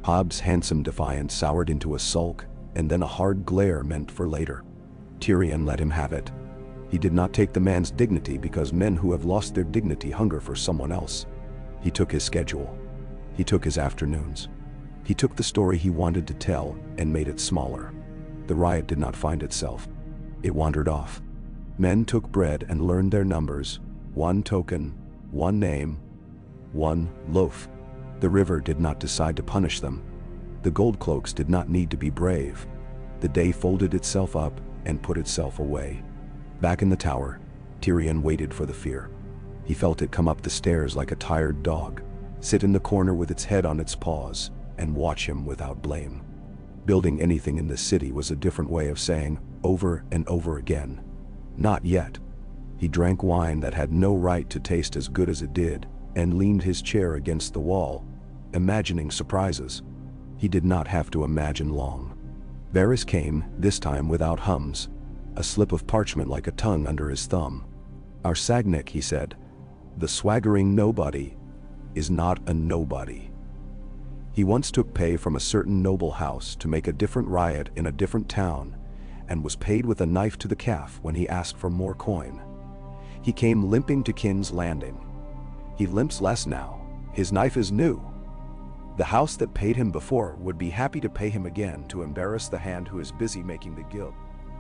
Hobb's handsome defiance soured into a sulk and then a hard glare meant for later. Tyrion let him have it. He did not take the man's dignity because men who have lost their dignity hunger for someone else. He took his schedule. He took his afternoons. He took the story he wanted to tell and made it smaller. The riot did not find itself. It wandered off. Men took bread and learned their numbers, one token, one name, one loaf. The river did not decide to punish them. The gold cloaks did not need to be brave. The day folded itself up and put itself away. Back in the tower, Tyrion waited for the fear. He felt it come up the stairs like a tired dog, sit in the corner with its head on its paws, and watch him without blame. Building anything in this city was a different way of saying, over and over again, "Not yet." He drank wine that had no right to taste as good as it did, and leaned his chair against the wall, imagining surprises. He did not have to imagine long. Varys came, this time without hums, a slip of parchment like a tongue under his thumb. "Our Sagnick," he said, "the swaggering nobody, is not a nobody. He once took pay from a certain noble house to make a different riot in a different town, and was paid with a knife to the calf when he asked for more coin. He came limping to King's Landing. He limps less now. His knife is new. The house that paid him before would be happy to pay him again to embarrass the hand who is busy making the guild."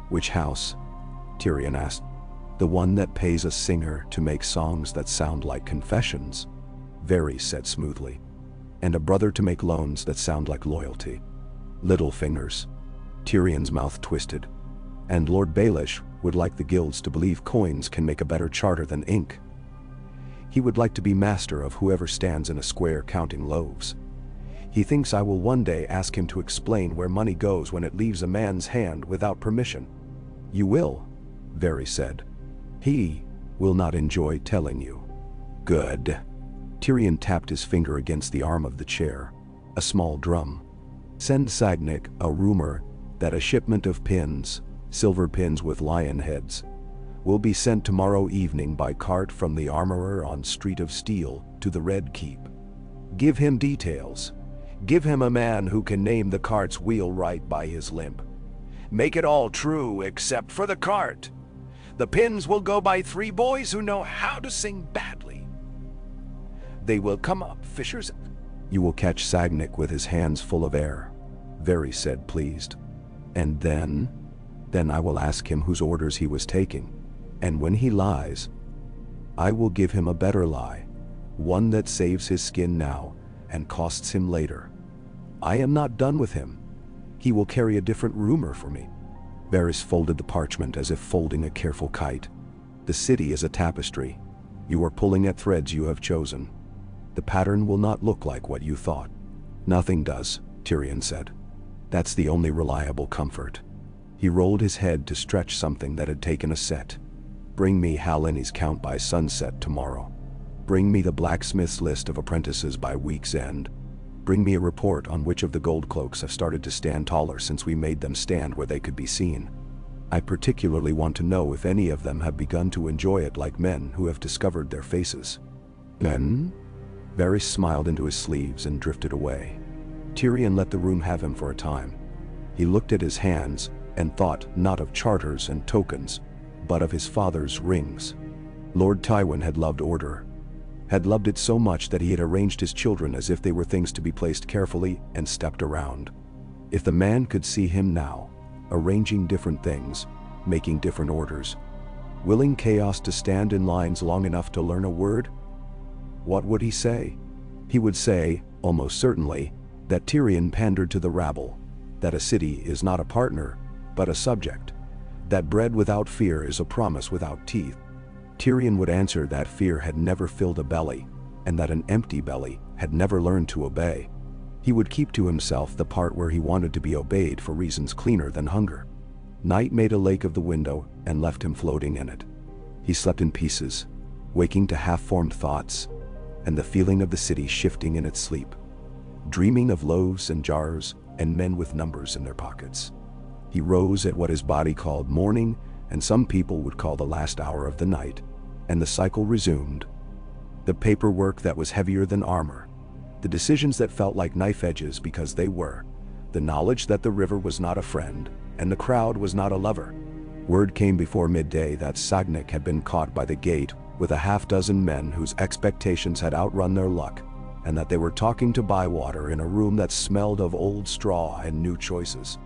"Which house?" Tyrion asked. "The one that pays a singer to make songs that sound like confessions," Varys said smoothly. "And a brother to make loans that sound like loyalty." "Little fingers." Tyrion's mouth twisted. "And Lord Baelish would like the guilds to believe coins can make a better charter than ink. He would like to be master of whoever stands in a square counting loaves. He thinks I will one day ask him to explain where money goes when it leaves a man's hand without permission." "You will," Varys said. "He will not enjoy telling you." "Good." Tyrion tapped his finger against the arm of the chair, a small drum. "Send Sagnick a rumor that a shipment of pins, silver pins with lion heads, will be sent tomorrow evening by cart from the armorer on Street of Steel to the Red Keep. Give him details. Give him a man who can name the cart's wheel right by his limp. Make it all true except for the cart. The pins will go by 3 boys who know how to sing badly. They will come up fishers." "You will catch Sagnick with his hands full of air," Varys said, pleased. "And then I will ask him whose orders he was taking. And when he lies, I will give him a better lie, one that saves his skin now and costs him later. I am not done with him. He will carry a different rumor for me." Varys folded the parchment as if folding a careful kite. "The city is a tapestry. You are pulling at threads you have chosen. The pattern will not look like what you thought." "Nothing does," Tyrion said. "That's the only reliable comfort." He rolled his head to stretch something that had taken a set. "Bring me Haleni's count by sunset tomorrow. Bring me the blacksmith's list of apprentices by week's end. Bring me a report on which of the gold cloaks have started to stand taller since we made them stand where they could be seen. I particularly want to know if any of them have begun to enjoy it like men who have discovered their faces." "Men?" Varys smiled into his sleeves and drifted away. Tyrion let the room have him for a time. He looked at his hands and thought not of charters and tokens, but of his father's rings. Lord Tywin had loved order. Had loved it so much that he had arranged his children as if they were things to be placed carefully and stepped around. If the man could see him now, arranging different things, making different orders, willing chaos to stand in lines long enough to learn a word, what would he say? He would say, almost certainly, that Tyrion pandered to the rabble, that a city is not a partner, but a subject, that bread without fear is a promise without teeth. Tyrion would answer that fear had never filled a belly, and that an empty belly had never learned to obey. He would keep to himself the part where he wanted to be obeyed for reasons cleaner than hunger. Night made a lake of the window and left him floating in it. He slept in pieces, waking to half-formed thoughts, and the feeling of the city shifting in its sleep, dreaming of loaves and jars and men with numbers in their pockets. He rose at what his body called morning, and some people would call the last hour of the night, and the cycle resumed. The paperwork that was heavier than armor, the decisions that felt like knife edges because they were, the knowledge that the river was not a friend, and the crowd was not a lover. Word came before midday that Sagnik had been caught by the gate with a half-dozen men whose expectations had outrun their luck, and that they were talking to Bywater in a room that smelled of old straw and new choices.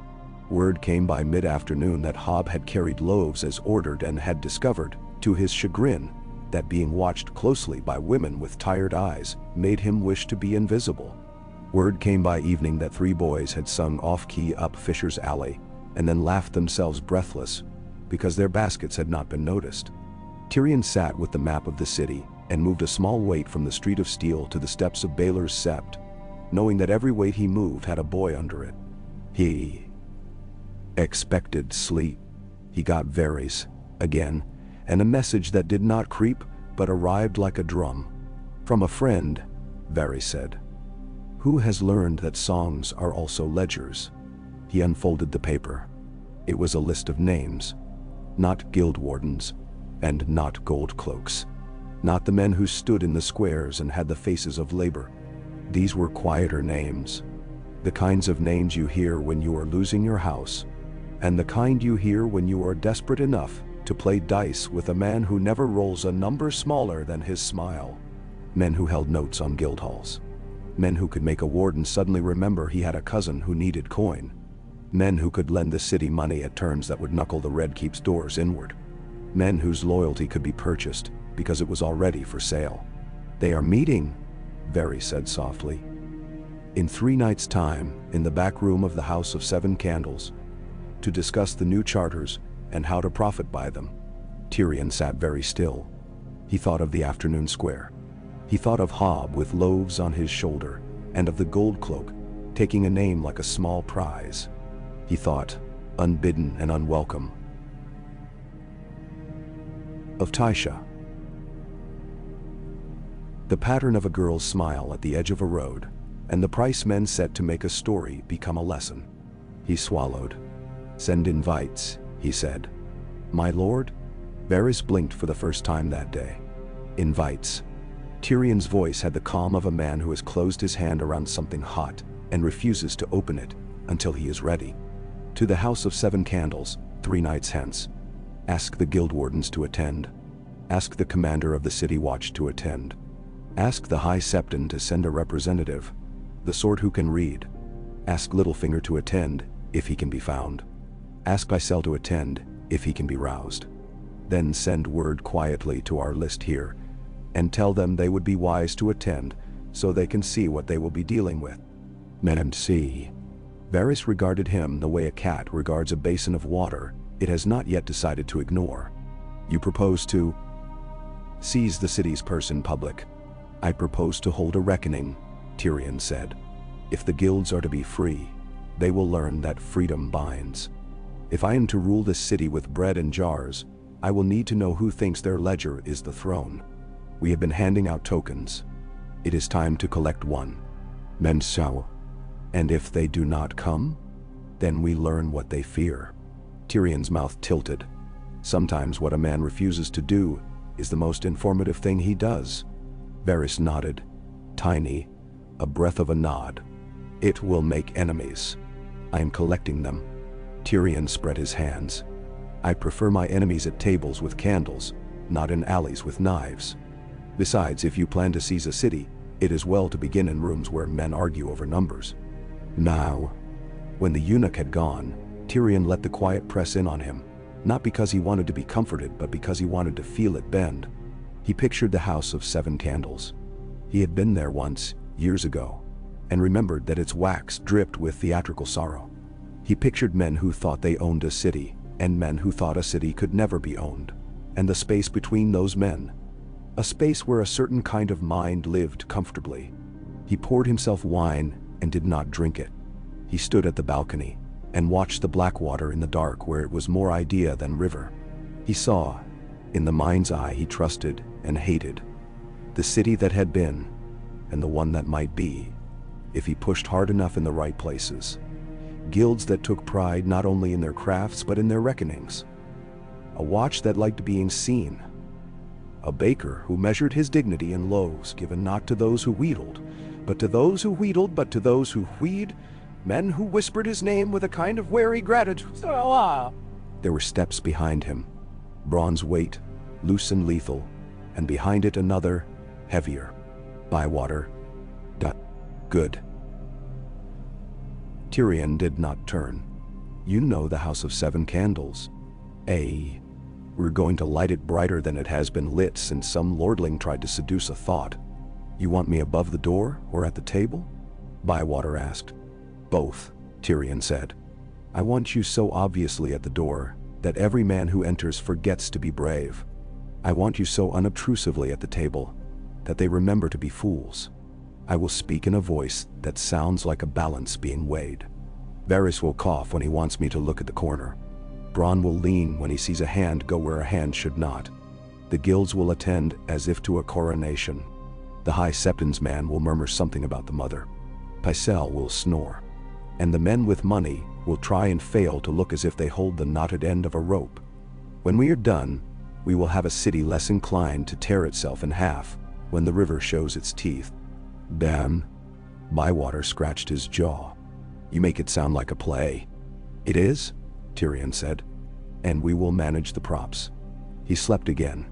Word came by mid-afternoon that Hobb had carried loaves as ordered and had discovered, to his chagrin, that being watched closely by women with tired eyes made him wish to be invisible. Word came by evening that 3 boys had sung off-key up Fisher's Alley, and then laughed themselves breathless, because their baskets had not been noticed. Tyrion sat with the map of the city and moved a small weight from the Street of Steel to the steps of Baelor's Sept, knowing that every weight he moved had a boy under it. He expected sleep. He got Varys, again, and a message that did not creep but arrived like a drum. "From a friend," Varys said, "who has learned that songs are also ledgers." He unfolded the paper. It was a list of names, not guild wardens, and not gold cloaks, not the men who stood in the squares and had the faces of labor. These were quieter names, the kinds of names you hear when you are losing your house, and the kind you hear when you are desperate enough to play dice with a man who never rolls a number smaller than his smile. Men who held notes on guild halls. Men who could make a warden suddenly remember he had a cousin who needed coin. Men who could lend the city money at terms that would knuckle the Red Keep's doors inward. Men whose loyalty could be purchased because it was already for sale. "They are meeting," Varys said softly. "In 3 nights' time, in the back room of the House of 7 Candles, to discuss the new charters and how to profit by them." Tyrion sat very still. He thought of the afternoon square. He thought of Hobb with loaves on his shoulder, and of the gold cloak, taking a name like a small prize. He thought, unbidden and unwelcome, of Tysha. The pattern of a girl's smile at the edge of a road, and the price men set to make a story become a lesson. He swallowed. "Send invites," he said. "My lord?" Varys blinked for the first time that day. "Invites." Tyrion's voice had the calm of a man who has closed his hand around something hot and refuses to open it until he is ready. "To the House of 7 Candles, 3 nights hence. Ask the guild wardens to attend. Ask the commander of the city watch to attend. Ask the High Septon to send a representative, the sort who can read. Ask Littlefinger to attend, if he can be found. Ask Pycelle to attend, if he can be roused. Then send word quietly to our list here, and tell them they would be wise to attend, so they can see what they will be dealing with." Men and see. Varys regarded him the way a cat regards a basin of water it has not yet decided to ignore. "You propose to seize the city's purse in public." "I propose to hold a reckoning," Tyrion said. "If the guilds are to be free, they will learn that freedom binds. If I am to rule this city with bread and jars, I will need to know who thinks their ledger is the throne. We have been handing out tokens. It is time to collect one. Men shall. And if they do not come, then we learn what they fear." Tyrion's mouth tilted. Sometimes what a man refuses to do is the most informative thing he does. Varys nodded. Tiny, a breath of a nod. It will make enemies. I am collecting them. Tyrion spread his hands. I prefer my enemies at tables with candles, not in alleys with knives. Besides, if you plan to seize a city, it is well to begin in rooms where men argue over numbers. Now, when the eunuch had gone, Tyrion let the quiet press in on him, not because he wanted to be comforted, but because he wanted to feel it bend. He pictured the House of Seven Candles. He had been there once, years ago, and remembered that its wax dripped with theatrical sorrow. He pictured men who thought they owned a city, and men who thought a city could never be owned, and the space between those men. A space where a certain kind of mind lived comfortably. He poured himself wine and did not drink it. He stood at the balcony and watched the black water in the dark where it was more idea than river. He saw, in the mind's eye he trusted and hated, the city that had been, and the one that might be, if he pushed hard enough in the right places. Guilds that took pride not only in their crafts but in their reckonings. A watch that liked being seen. A baker who measured his dignity in loaves given not to those who wheedled, but to those who wheedled, but to those who wheed. Men who whispered his name with a kind of wary gratitude. There were steps behind him. Bronze weight, loose and lethal, and behind it another, heavier. Bywater. Good. Tyrion did not turn. You know the House of Seven Candles. We're going to light it brighter than it has been lit since some lordling tried to seduce a thought. You want me above the door or at the table? Bywater asked. Both, Tyrion said. I want you so obviously at the door that every man who enters forgets to be brave. I want you so unobtrusively at the table that they remember to be fools. I will speak in a voice that sounds like a balance being weighed. Varys will cough when he wants me to look at the corner. Bronn will lean when he sees a hand go where a hand should not. The guilds will attend as if to a coronation. The High Septon's man will murmur something about the mother. Pycelle will snore. And the men with money will try and fail to look as if they hold the knotted end of a rope. When we are done, we will have a city less inclined to tear itself in half when the river shows its teeth. Damn. Bywater scratched his jaw. You make it sound like a play. It is, Tyrion said. And we will manage the props. He slept again.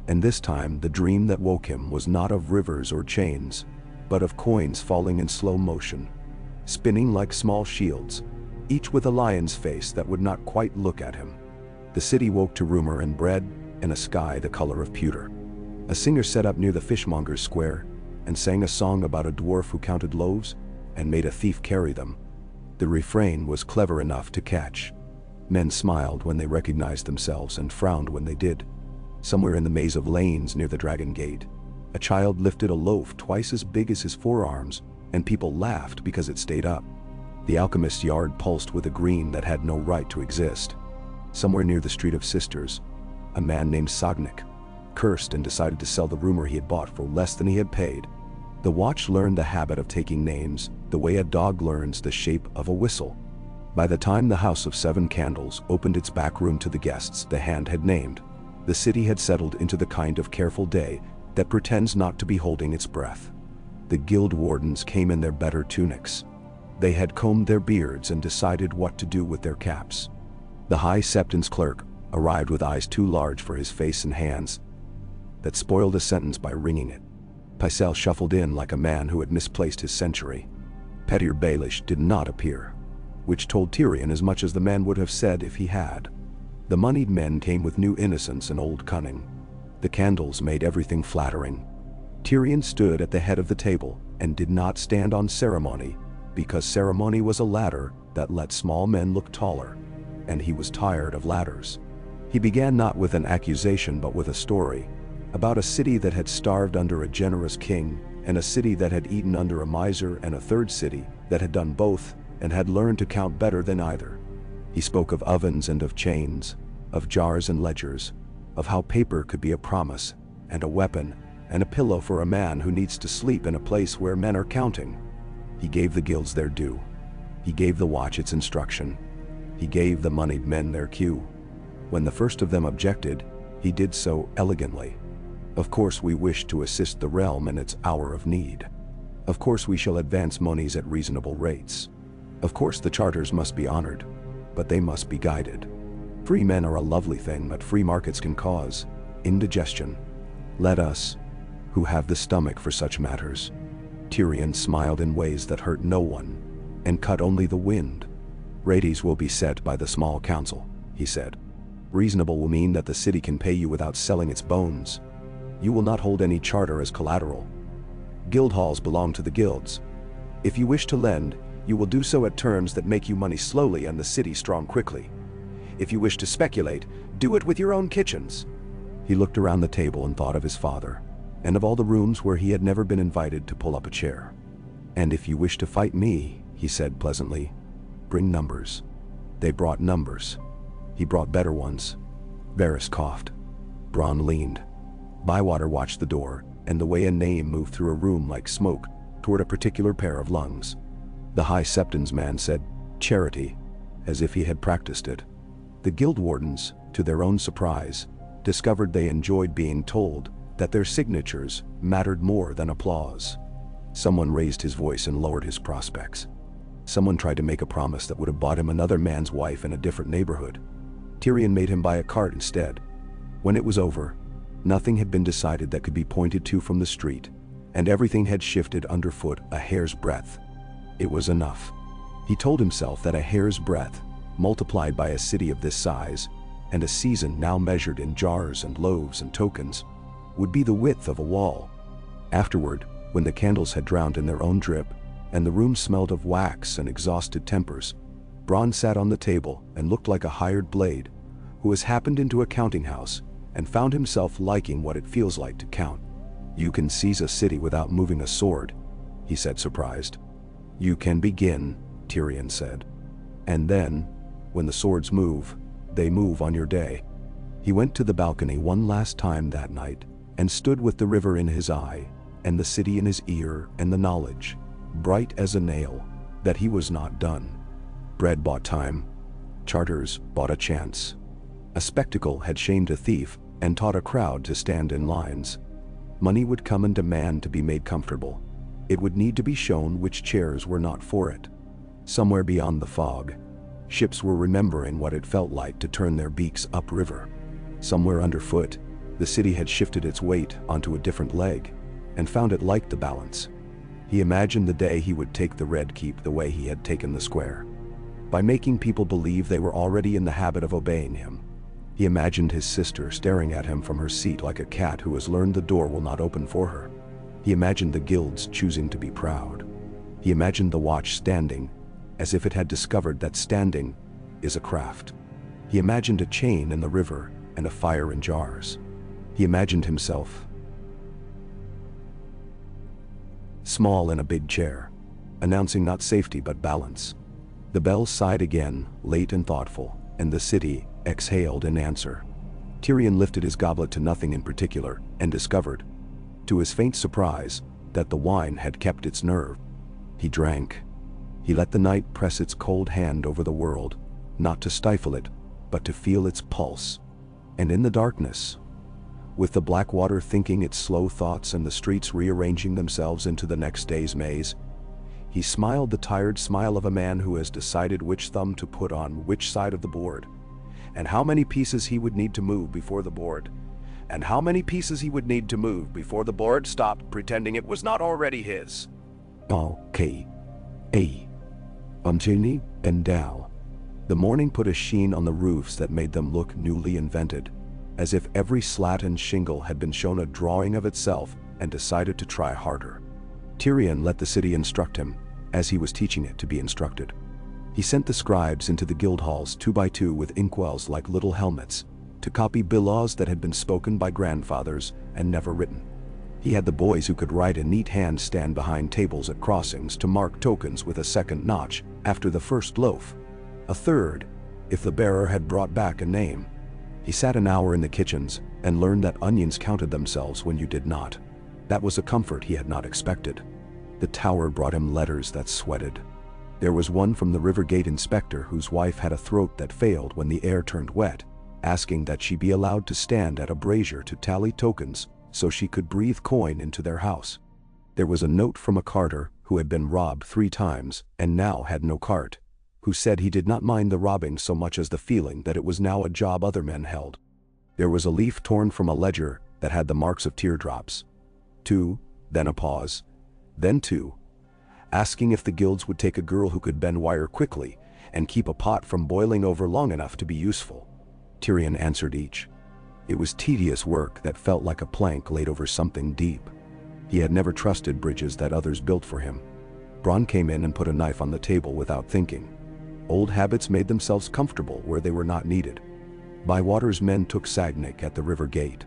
And this time the dream that woke him was not of rivers or chains, but of coins falling in slow motion, spinning like small shields, each with a lion's face that would not quite look at him. The city woke to rumor and bread and a sky the color of pewter. A singer set up near the fishmonger's square and sang a song about a dwarf who counted loaves and made a thief carry them. The refrain was clever enough to catch. Men smiled when they recognized themselves and frowned when they did. Somewhere in the maze of lanes near the Dragon Gate, a child lifted a loaf twice as big as his forearms, and people laughed because it stayed up. The alchemist's yard pulsed with a green that had no right to exist. Somewhere near the Street of Sisters, a man named Sognik cursed and decided to sell the rumor he had bought for less than he had paid. The watch learned the habit of taking names the way a dog learns the shape of a whistle. By the time the House of Seven Candles opened its back room to the guests the hand had named, the city had settled into the kind of careful day that pretends not to be holding its breath. The guild wardens came in their better tunics. They had combed their beards and decided what to do with their caps. The High Septon's clerk arrived with eyes too large for his face and hands that spoiled a sentence by wringing it. Pycelle shuffled in like a man who had misplaced his century. Petyr Baelish did not appear, which told Tyrion as much as the man would have said if he had. The moneyed men came with new innocence and old cunning. The candles made everything flattering. Tyrion stood at the head of the table and did not stand on ceremony, because ceremony was a ladder that let small men look taller, and he was tired of ladders. He began not with an accusation but with a story, about a city that had starved under a generous king, and a city that had eaten under a miser, and a third city that had done both and had learned to count better than either. He spoke of ovens and of chains, of jars and ledgers, of how paper could be a promise, and a weapon, and a pillow for a man who needs to sleep in a place where men are counting. He gave the guilds their due. He gave the watch its instruction. He gave the moneyed men their cue. When the first of them objected, he did so elegantly. Of course we wish to assist the realm in its hour of need. Of course we shall advance monies at reasonable rates. Of course the charters must be honored, but they must be guided. Free men are a lovely thing, but free markets can cause indigestion. Let us, who have the stomach for such matters. Tyrion smiled in ways that hurt no one, and cut only the wind. Rates will be set by the small council, he said. Reasonable will mean that the city can pay you without selling its bones. You will not hold any charter as collateral. Guild halls belong to the guilds. If you wish to lend, you will do so at terms that make you money slowly and the city strong quickly. If you wish to speculate, do it with your own kitchens. He looked around the table and thought of his father, and of all the rooms where he had never been invited to pull up a chair. And if you wish to fight me, he said pleasantly, bring numbers. They brought numbers. He brought better ones. Varys coughed. Bronn leaned. Bywater watched the door, and the way a name moved through a room like smoke toward a particular pair of lungs. The High Septon's man said, charity, as if he had practiced it. The guild wardens, to their own surprise, discovered they enjoyed being told that their signatures mattered more than applause. Someone raised his voice and lowered his prospects. Someone tried to make a promise that would have bought him another man's wife in a different neighborhood. Tyrion made him buy a cart instead. When it was over, nothing had been decided that could be pointed to from the street, and everything had shifted underfoot a hair's breadth. It was enough. He told himself that a hair's breadth, multiplied by a city of this size, and a season now measured in jars and loaves and tokens, would be the width of a wall. Afterward, when the candles had drowned in their own drip, and the room smelled of wax and exhausted tempers, Bronn sat on the table and looked like a hired blade who has happened into a counting house and found himself liking what it feels like to count. You can seize a city without moving a sword, he said, surprised. You can begin, Tyrion said. And then, when the swords move, they move on your day. He went to the balcony one last time that night and stood with the river in his eye and the city in his ear and the knowledge, bright as a nail, that he was not done. Bread bought time. Charters bought a chance. A spectacle had shamed a thief and taught a crowd to stand in lines. Money would come and demand to be made comfortable. It would need to be shown which chairs were not for it. Somewhere beyond the fog, ships were remembering what it felt like to turn their beaks upriver. Somewhere underfoot, the city had shifted its weight onto a different leg and found it liked the balance. He imagined the day he would take the Red Keep the way he had taken the Square, by making people believe they were already in the habit of obeying him. He imagined his sister staring at him from her seat like a cat who has learned the door will not open for her. He imagined the guilds choosing to be proud. He imagined the watch standing, as if it had discovered that standing is a craft. He imagined a chain in the river and a fire in jars. He imagined himself small in a big chair, announcing not safety but balance. The bell sighed again, late and thoughtful, and the city exhaled in answer. Tyrion lifted his goblet to nothing in particular and discovered, to his faint surprise, that the wine had kept its nerve. He drank. He let the night press its cold hand over the world, not to stifle it, but to feel its pulse. And in the darkness, with the black water thinking its slow thoughts and the streets rearranging themselves into the next day's maze, he smiled the tired smile of a man who has decided which thumb to put on which side of the board, and how many pieces he would need to move before the board, and how many pieces he would need to move before the board stopped pretending it was not already his. Okay. Until and Dow. The morning put a sheen on the roofs that made them look newly invented, as if every slat and shingle had been shown a drawing of itself and decided to try harder. Tyrion let the city instruct him, as he was teaching it to be instructed. He sent the scribes into the guild halls 2 by 2 with inkwells like little helmets, to copy bylaws that had been spoken by grandfathers and never written. He had the boys who could write in neat hand stand behind tables at crossings to mark tokens with a second notch after the first loaf, a third, if the bearer had brought back a name. He sat an hour in the kitchens and learned that onions counted themselves when you did not. That was a comfort he had not expected. The tower brought him letters that sweated. There was one from the river gate inspector whose wife had a throat that failed when the air turned wet, asking that she be allowed to stand at a brazier to tally tokens so she could breathe coin into their house. There was a note from a carter who had been robbed 3 times and now had no cart, who said he did not mind the robbing so much as the feeling that it was now a job other men held. There was a leaf torn from a ledger that had the marks of teardrops. 2, then a pause, then 2, asking if the guilds would take a girl who could bend wire quickly and keep a pot from boiling over long enough to be useful. Tyrion answered each. It was tedious work that felt like a plank laid over something deep. He had never trusted bridges that others built for him. Bronn came in and put a knife on the table without thinking. Old habits made themselves comfortable where they were not needed. Bywater's men took Sagnik at the river gate.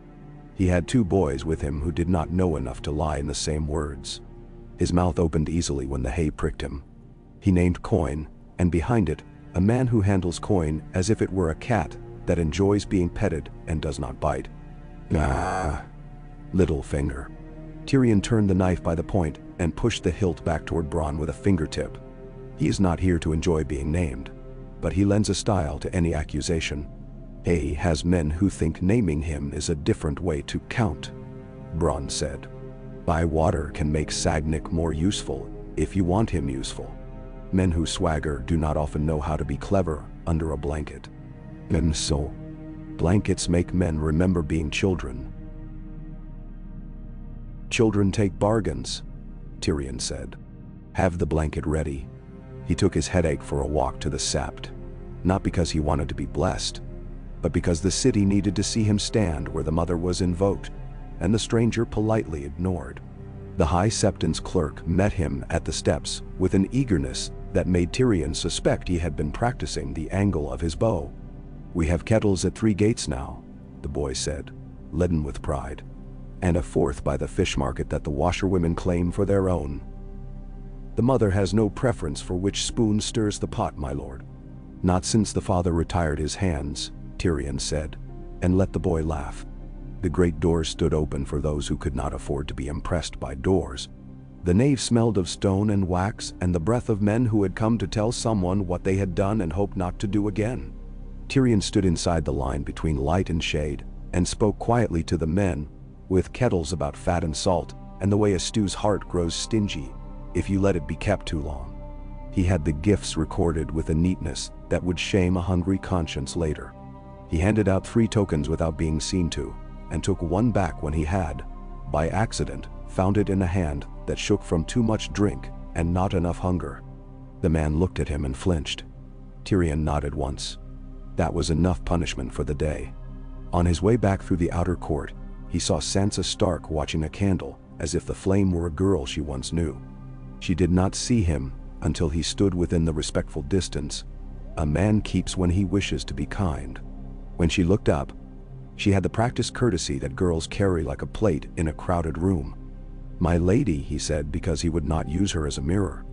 He had 2 boys with him who did not know enough to lie in the same words. His mouth opened easily when the hay pricked him. He named Coin, and behind it, a man who handles coin as if it were a cat that enjoys being petted and does not bite. Ah, little finger. Tyrion turned the knife by the point and pushed the hilt back toward Bronn with a fingertip. He is not here to enjoy being named, but he lends a style to any accusation. Hay has men who think naming him is a different way to count, Bronn said. Bywater can make Sagnik more useful if you want him useful. Men who swagger do not often know how to be clever under a blanket. And so, blankets make men remember being children. Children take bargains, Tyrion said. Have the blanket ready. He took his headache for a walk to the Sept, not because he wanted to be blessed, but because the city needed to see him stand where the mother was invoked, and the stranger politely ignored. The High Septon's clerk met him at the steps with an eagerness that made Tyrion suspect he had been practicing the angle of his bow. We have kettles at 3 gates now, the boy said, leaden with pride, and a 4th by the fish market that the washerwomen claim for their own. The mother has no preference for which spoon stirs the pot, my lord. Not since the father retired his hands, Tyrion said, and let the boy laugh. The great doors stood open for those who could not afford to be impressed by doors. The nave smelled of stone and wax and the breath of men who had come to tell someone what they had done and hoped not to do again. Tyrion stood inside the line between light and shade and spoke quietly to the men, with kettles about fat and salt and the way a stew's heart grows stingy if you let it be kept too long. He had the gifts recorded with a neatness that would shame a hungry conscience later. He handed out 3 tokens without being seen to, and took one back when he had, by accident, found it in a hand that shook from too much drink and not enough hunger. The man looked at him and flinched. Tyrion nodded once. That was enough punishment for the day. On his way back through the outer court, he saw Sansa Stark watching a candle as if the flame were a girl she once knew. She did not see him until he stood within the respectful distance. A man keeps when he wishes to be kind. When she looked up, she had the practiced courtesy that girls carry like a plate in a crowded room. My lady, he said, because he would not use her as a mirror.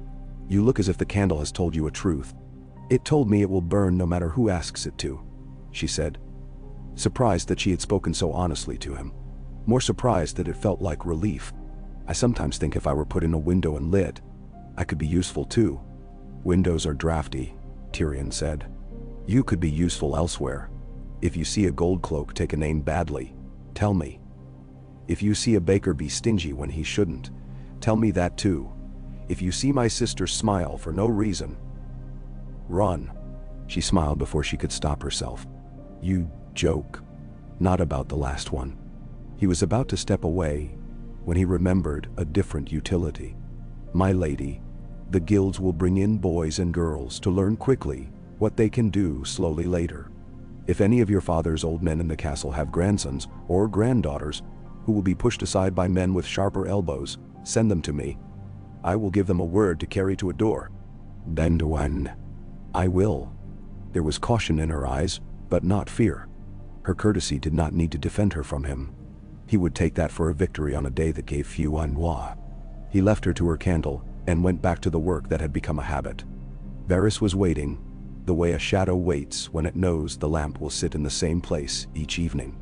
You look as if the candle has told you a truth. It told me it will burn no matter who asks it to, she said, surprised that she had spoken so honestly to him. More surprised that it felt like relief. I sometimes think if I were put in a window and lit, I could be useful too. Windows are drafty, Tyrion said. You could be useful elsewhere. If you see a gold cloak take a name badly, tell me. If you see a baker be stingy when he shouldn't, tell me that too. If you see my sister smile for no reason, run. She smiled before she could stop herself. You joke. Not about the last one. He was about to step away when he remembered a different utility. My lady, the guilds will bring in boys and girls to learn quickly what they can do slowly later. If any of your father's old men in the castle have grandsons or granddaughters who will be pushed aside by men with sharper elbows, send them to me. I will give them a word to carry to a door. Then when? I will. There was caution in her eyes, but not fear. Her courtesy did not need to defend her from him. He would take that for a victory on a day that gave few ennui. He left her to her candle and went back to the work that had become a habit. Varys was waiting, the way a shadow waits when it knows the lamp will sit in the same place each evening.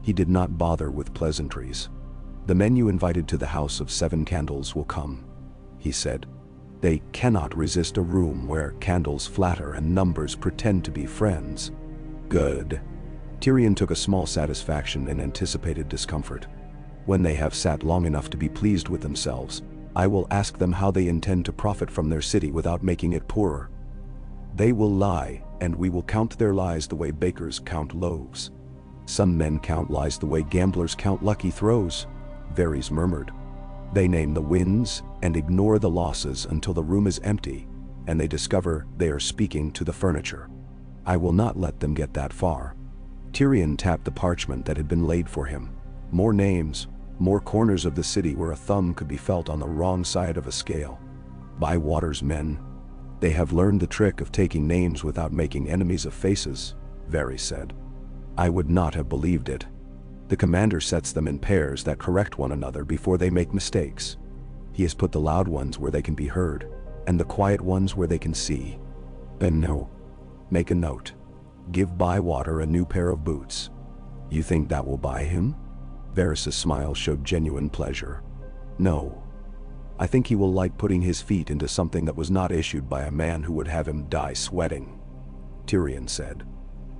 He did not bother with pleasantries. The men you invited to the House of 7 Candles will come, he said. They cannot resist a room where candles flatter and numbers pretend to be friends. Good. Tyrion took a small satisfaction in anticipated discomfort. When they have sat long enough to be pleased with themselves, I will ask them how they intend to profit from their city without making it poorer. They will lie, and we will count their lies the way bakers count loaves. Some men count lies the way gamblers count lucky throws, Varys murmured. They name the wins and ignore the losses until the room is empty, and they discover they are speaking to the furniture. I will not let them get that far. Tyrion tapped the parchment that had been laid for him. More names, more corners of the city where a thumb could be felt on the wrong side of a scale. Bywater's men. They have learned the trick of taking names without making enemies of faces, Varys said. I would not have believed it. The commander sets them in pairs that correct one another before they make mistakes. He has put the loud ones where they can be heard, and the quiet ones where they can see. And no. Make a note. Give Bywater a new pair of boots. You think that will buy him? Varys' smile showed genuine pleasure. No. I think he will like putting his feet into something that was not issued by a man who would have him die sweating. Tyrion said.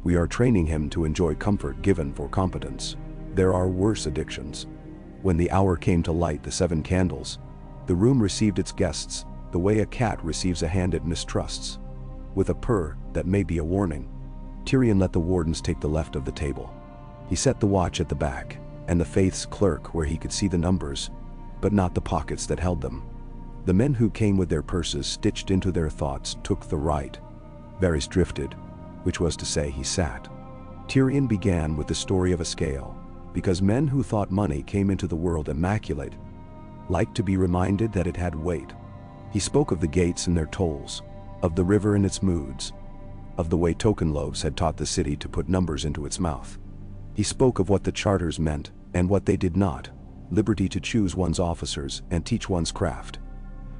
We are training him to enjoy comfort given for competence. There are worse addictions. When the hour came to light the 7 candles, the room received its guests the way a cat receives a hand it mistrusts. With a purr that may be a warning, Tyrion let the wardens take the left of the table. He set the watch at the back, and the Faith's clerk where he could see the numbers, but not the pockets that held them. The men who came with their purses stitched into their thoughts took the right. Varys drifted, which was to say he sat. Tyrion began with the story of a scale, because men who thought money came into the world immaculate liked to be reminded that it had weight. He spoke of the gates and their tolls, of the river and its moods, of the way token loaves had taught the city to put numbers into its mouth. He spoke of what the charters meant and what they did not, liberty to choose one's officers and teach one's craft,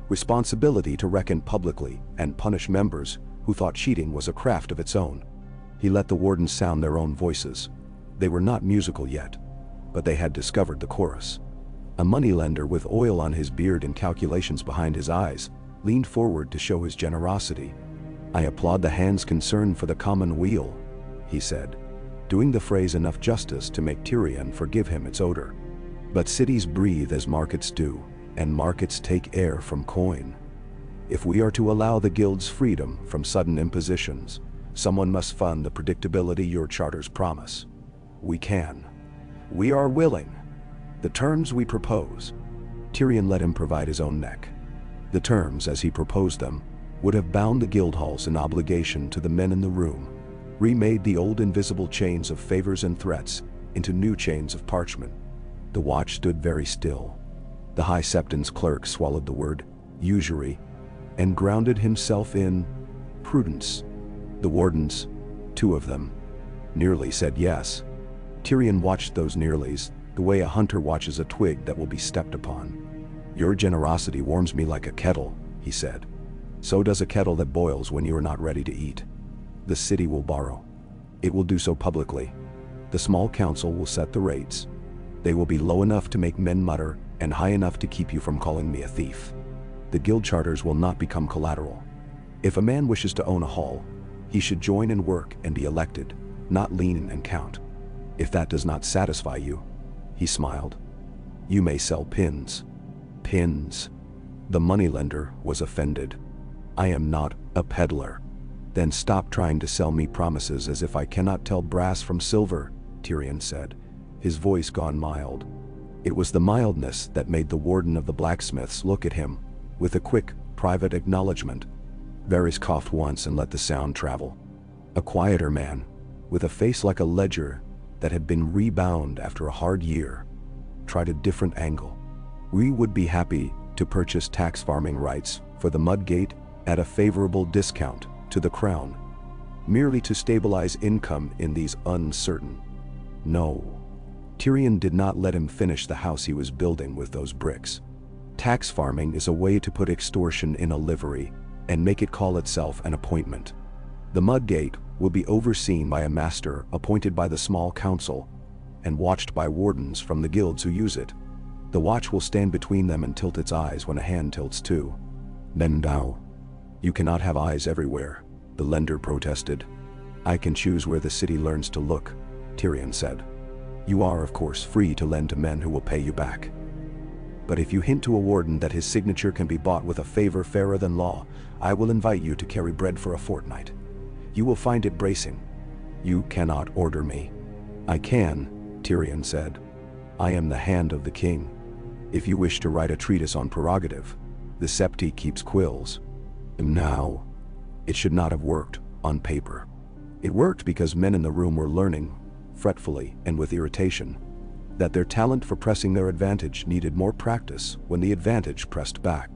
responsibility to reckon publicly and punish members who thought cheating was a craft of its own. He let the wardens sound their own voices. They were not musical yet, but they had discovered the chorus. A moneylender with oil on his beard and calculations behind his eyes leaned forward to show his generosity. I applaud the hand's concern for the common weal, he said, doing the phrase enough justice to make Tyrion forgive him its odor. But cities breathe as markets do, and markets take air from coin. If we are to allow the guild's freedom from sudden impositions, someone must fund the predictability your charters promise. We can. We are willing. The terms we propose. Tyrion let him provide his own neck. The terms, as he proposed them, would have bound the guild halls in obligation to the men in the room, remade the old invisible chains of favors and threats into new chains of parchment. The watch stood very still. The High Septon's clerk swallowed the word usury and grounded himself in prudence. The wardens, 2 of them, nearly said yes. Tyrion watched those nearlies the way a hunter watches a twig that will be stepped upon. Your generosity warms me like a kettle, he said. So does a kettle that boils when you are not ready to eat. The city will borrow. It will do so publicly. The small council will set the rates. They will be low enough to make men mutter and high enough to keep you from calling me a thief. The guild charters will not become collateral. If a man wishes to own a hall, he should join and work and be elected, not lean and count. If that does not satisfy you, he smiled, you may sell pins. Pins. The moneylender was offended. I am not a peddler. Then stop trying to sell me promises as if I cannot tell brass from silver, Tyrion said, his voice gone mild. It was the mildness that made the warden of the blacksmiths look at him with a quick, private acknowledgement. Varys coughed once and let the sound travel. A quieter man, with a face like a ledger that had been rebound after a hard year, tried a different angle. We would be happy to purchase tax farming rights for the Mudgate at a favorable discount to the crown, merely to stabilize income in these uncertain. No. Tyrion did not let him finish the house he was building with those bricks. Tax farming is a way to put extortion in a livery and make it call itself an appointment. The Mudgate will be overseen by a master appointed by the small council and watched by wardens from the guilds who use it. The watch will stand between them and tilt its eyes when a hand tilts too. Now, you cannot have eyes everywhere, the lender protested. I can choose where the city learns to look, Tyrion said. You are, of course, free to lend to men who will pay you back. But if you hint to a warden that his signature can be bought with a favor fairer than law, I will invite you to carry bread for a fortnight. You will find it bracing. You cannot order me. I can, Tyrion said. I am the hand of the king. If you wish to write a treatise on prerogative, the septi keeps quills. Now, it should not have worked on paper. It worked because men in the room were learning, fretfully and with irritation, that their talent for pressing their advantage needed more practice when the advantage pressed back.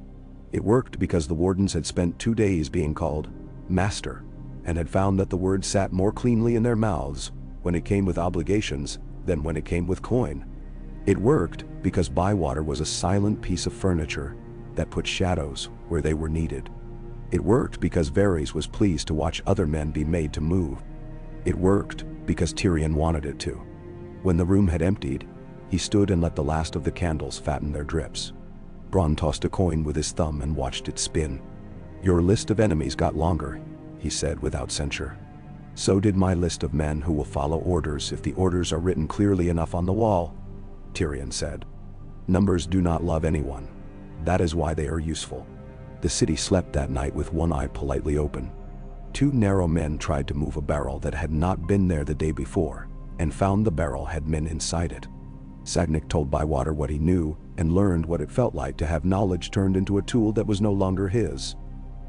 It worked because the wardens had spent 2 days being called master and had found that the word sat more cleanly in their mouths when it came with obligations than when it came with coin. It worked because Bywater was a silent piece of furniture that put shadows where they were needed. It worked because Varys was pleased to watch other men be made to move. It worked because Tyrion wanted it to. When the room had emptied, he stood and let the last of the candles fatten their drips. Bronn tossed a coin with his thumb and watched it spin. Your list of enemies got longer, he said without censure. So did my list of men who will follow orders if the orders are written clearly enough on the wall, Tyrion said. Numbers do not love anyone. That is why they are useful. The city slept that night with one eye politely open. 2 narrow men tried to move a barrel that had not been there the day before, and found the barrel had men inside it. Sagnik told Bywater what he knew and learned what it felt like to have knowledge turned into a tool that was no longer his.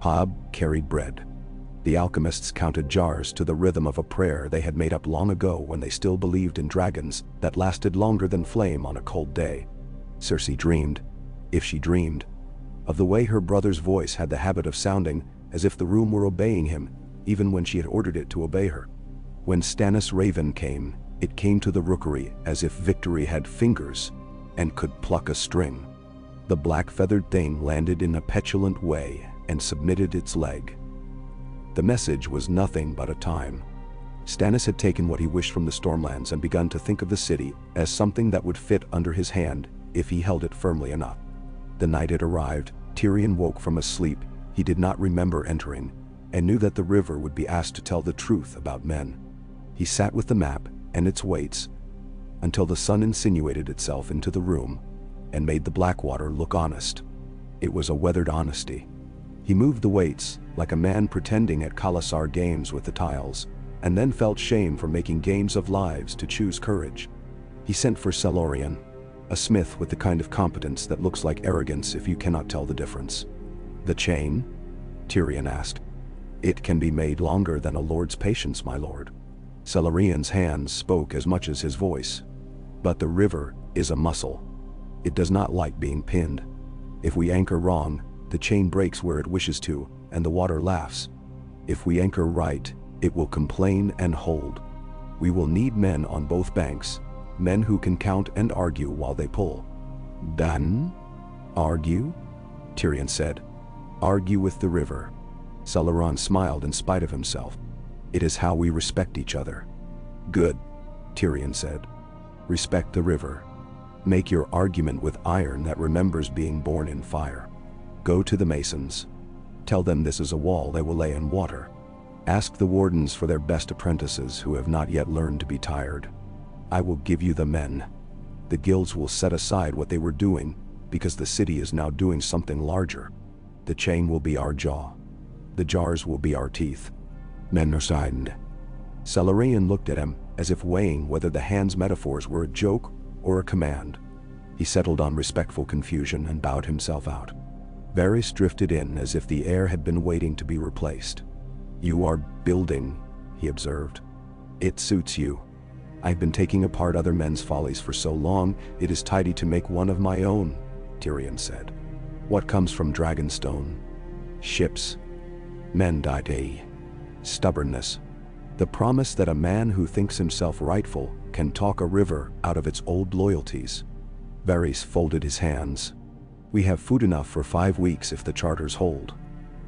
Hob carried bread. The alchemists counted jars to the rhythm of a prayer they had made up long ago when they still believed in dragons that lasted longer than flame on a cold day. Cersei dreamed, if she dreamed, of the way her brother's voice had the habit of sounding as if the room were obeying him, even when she had ordered it to obey her. When Stannis' raven came, it came to the rookery as if victory had fingers and could pluck a string. The black-feathered thing landed in a petulant way and submitted its leg. The message was nothing but a time. Stannis had taken what he wished from the Stormlands and begun to think of the city as something that would fit under his hand if he held it firmly enough. The night it arrived, Tyrion woke from a sleep he did not remember entering, and knew that the river would be asked to tell the truth about men. He sat with the map and its weights until the sun insinuated itself into the room and made the Blackwater look honest. It was a weathered honesty. He moved the weights like a man pretending at Khalasar games with the tiles, and then felt shame for making games of lives to choose courage. He sent for Salorian, a smith with the kind of competence that looks like arrogance if you cannot tell the difference. The chain? Tyrion asked. It can be made longer than a lord's patience, my lord. Salorian's hands spoke as much as his voice. But the river is a muscle. It does not like being pinned. If we anchor wrong, the chain breaks where it wishes to, and the water laughs. If we anchor right, it will complain and hold. We will need men on both banks, men who can count and argue while they pull. Done? Argue? Tyrion said. Argue with the river. Celeron smiled in spite of himself. It is how we respect each other. Good, Tyrion said. Respect the river. Make your argument with iron that remembers being born in fire. Go to the masons. Tell them this is a wall they will lay in water. Ask the wardens for their best apprentices who have not yet learned to be tired. I will give you the men. The guilds will set aside what they were doing because the city is now doing something larger. The chain will be our jaw. The jars will be our teeth. Men are signed. Salarian looked at him as if weighing whether the hand's metaphors were a joke or a command. He settled on respectful confusion and bowed himself out. Varys drifted in as if the air had been waiting to be replaced. You are building, he observed. It suits you. I've been taking apart other men's follies for so long, it is tidy to make one of my own, Tyrion said. What comes from Dragonstone? Ships. Men die. Stubbornness. The promise that a man who thinks himself rightful can talk a river out of its old loyalties. Varys folded his hands. We have food enough for 5 weeks if the charters hold.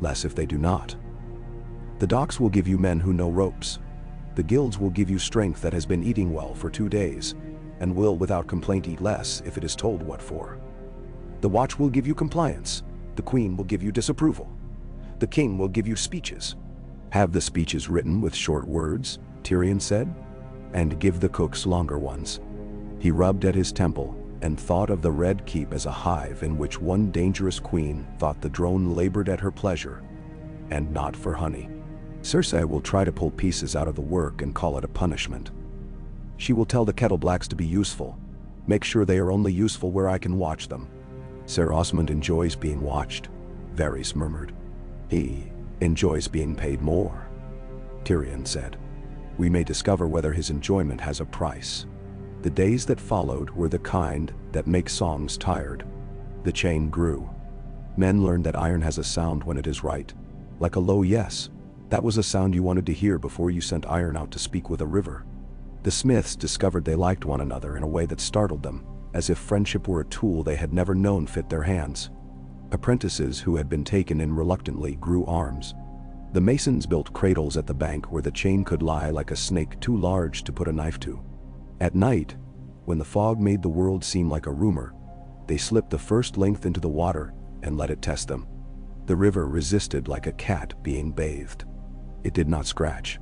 Less if they do not. The docks will give you men who know ropes. The guilds will give you strength that has been eating well for 2 days, and will without complaint eat less if it is told what for. The watch will give you compliance. The queen will give you disapproval. The king will give you speeches. Have the speeches written with short words, Tyrion said, and give the cooks longer ones. He rubbed at his temple and thought of the Red Keep as a hive in which one dangerous queen thought the drone labored at her pleasure, and not for honey. Cersei will try to pull pieces out of the work and call it a punishment. She will tell the kettle blacks to be useful. Make sure they are only useful where I can watch them. Ser Osmond enjoys being watched, Varys murmured. He enjoys being paid more, Tyrion said. We may discover whether his enjoyment has a price. The days that followed were the kind that make songs tired. The chain grew. Men learned that iron has a sound when it is right, like a low yes. That was a sound you wanted to hear before you sent iron out to speak with a river. The smiths discovered they liked one another in a way that startled them, as if friendship were a tool they had never known fit their hands. Apprentices who had been taken in reluctantly grew arms. The masons built cradles at the bank where the chain could lie like a snake too large to put a knife to. At night, when the fog made the world seem like a rumor, they slipped the first length into the water and let it test them. The river resisted like a cat being bathed. It did not scratch.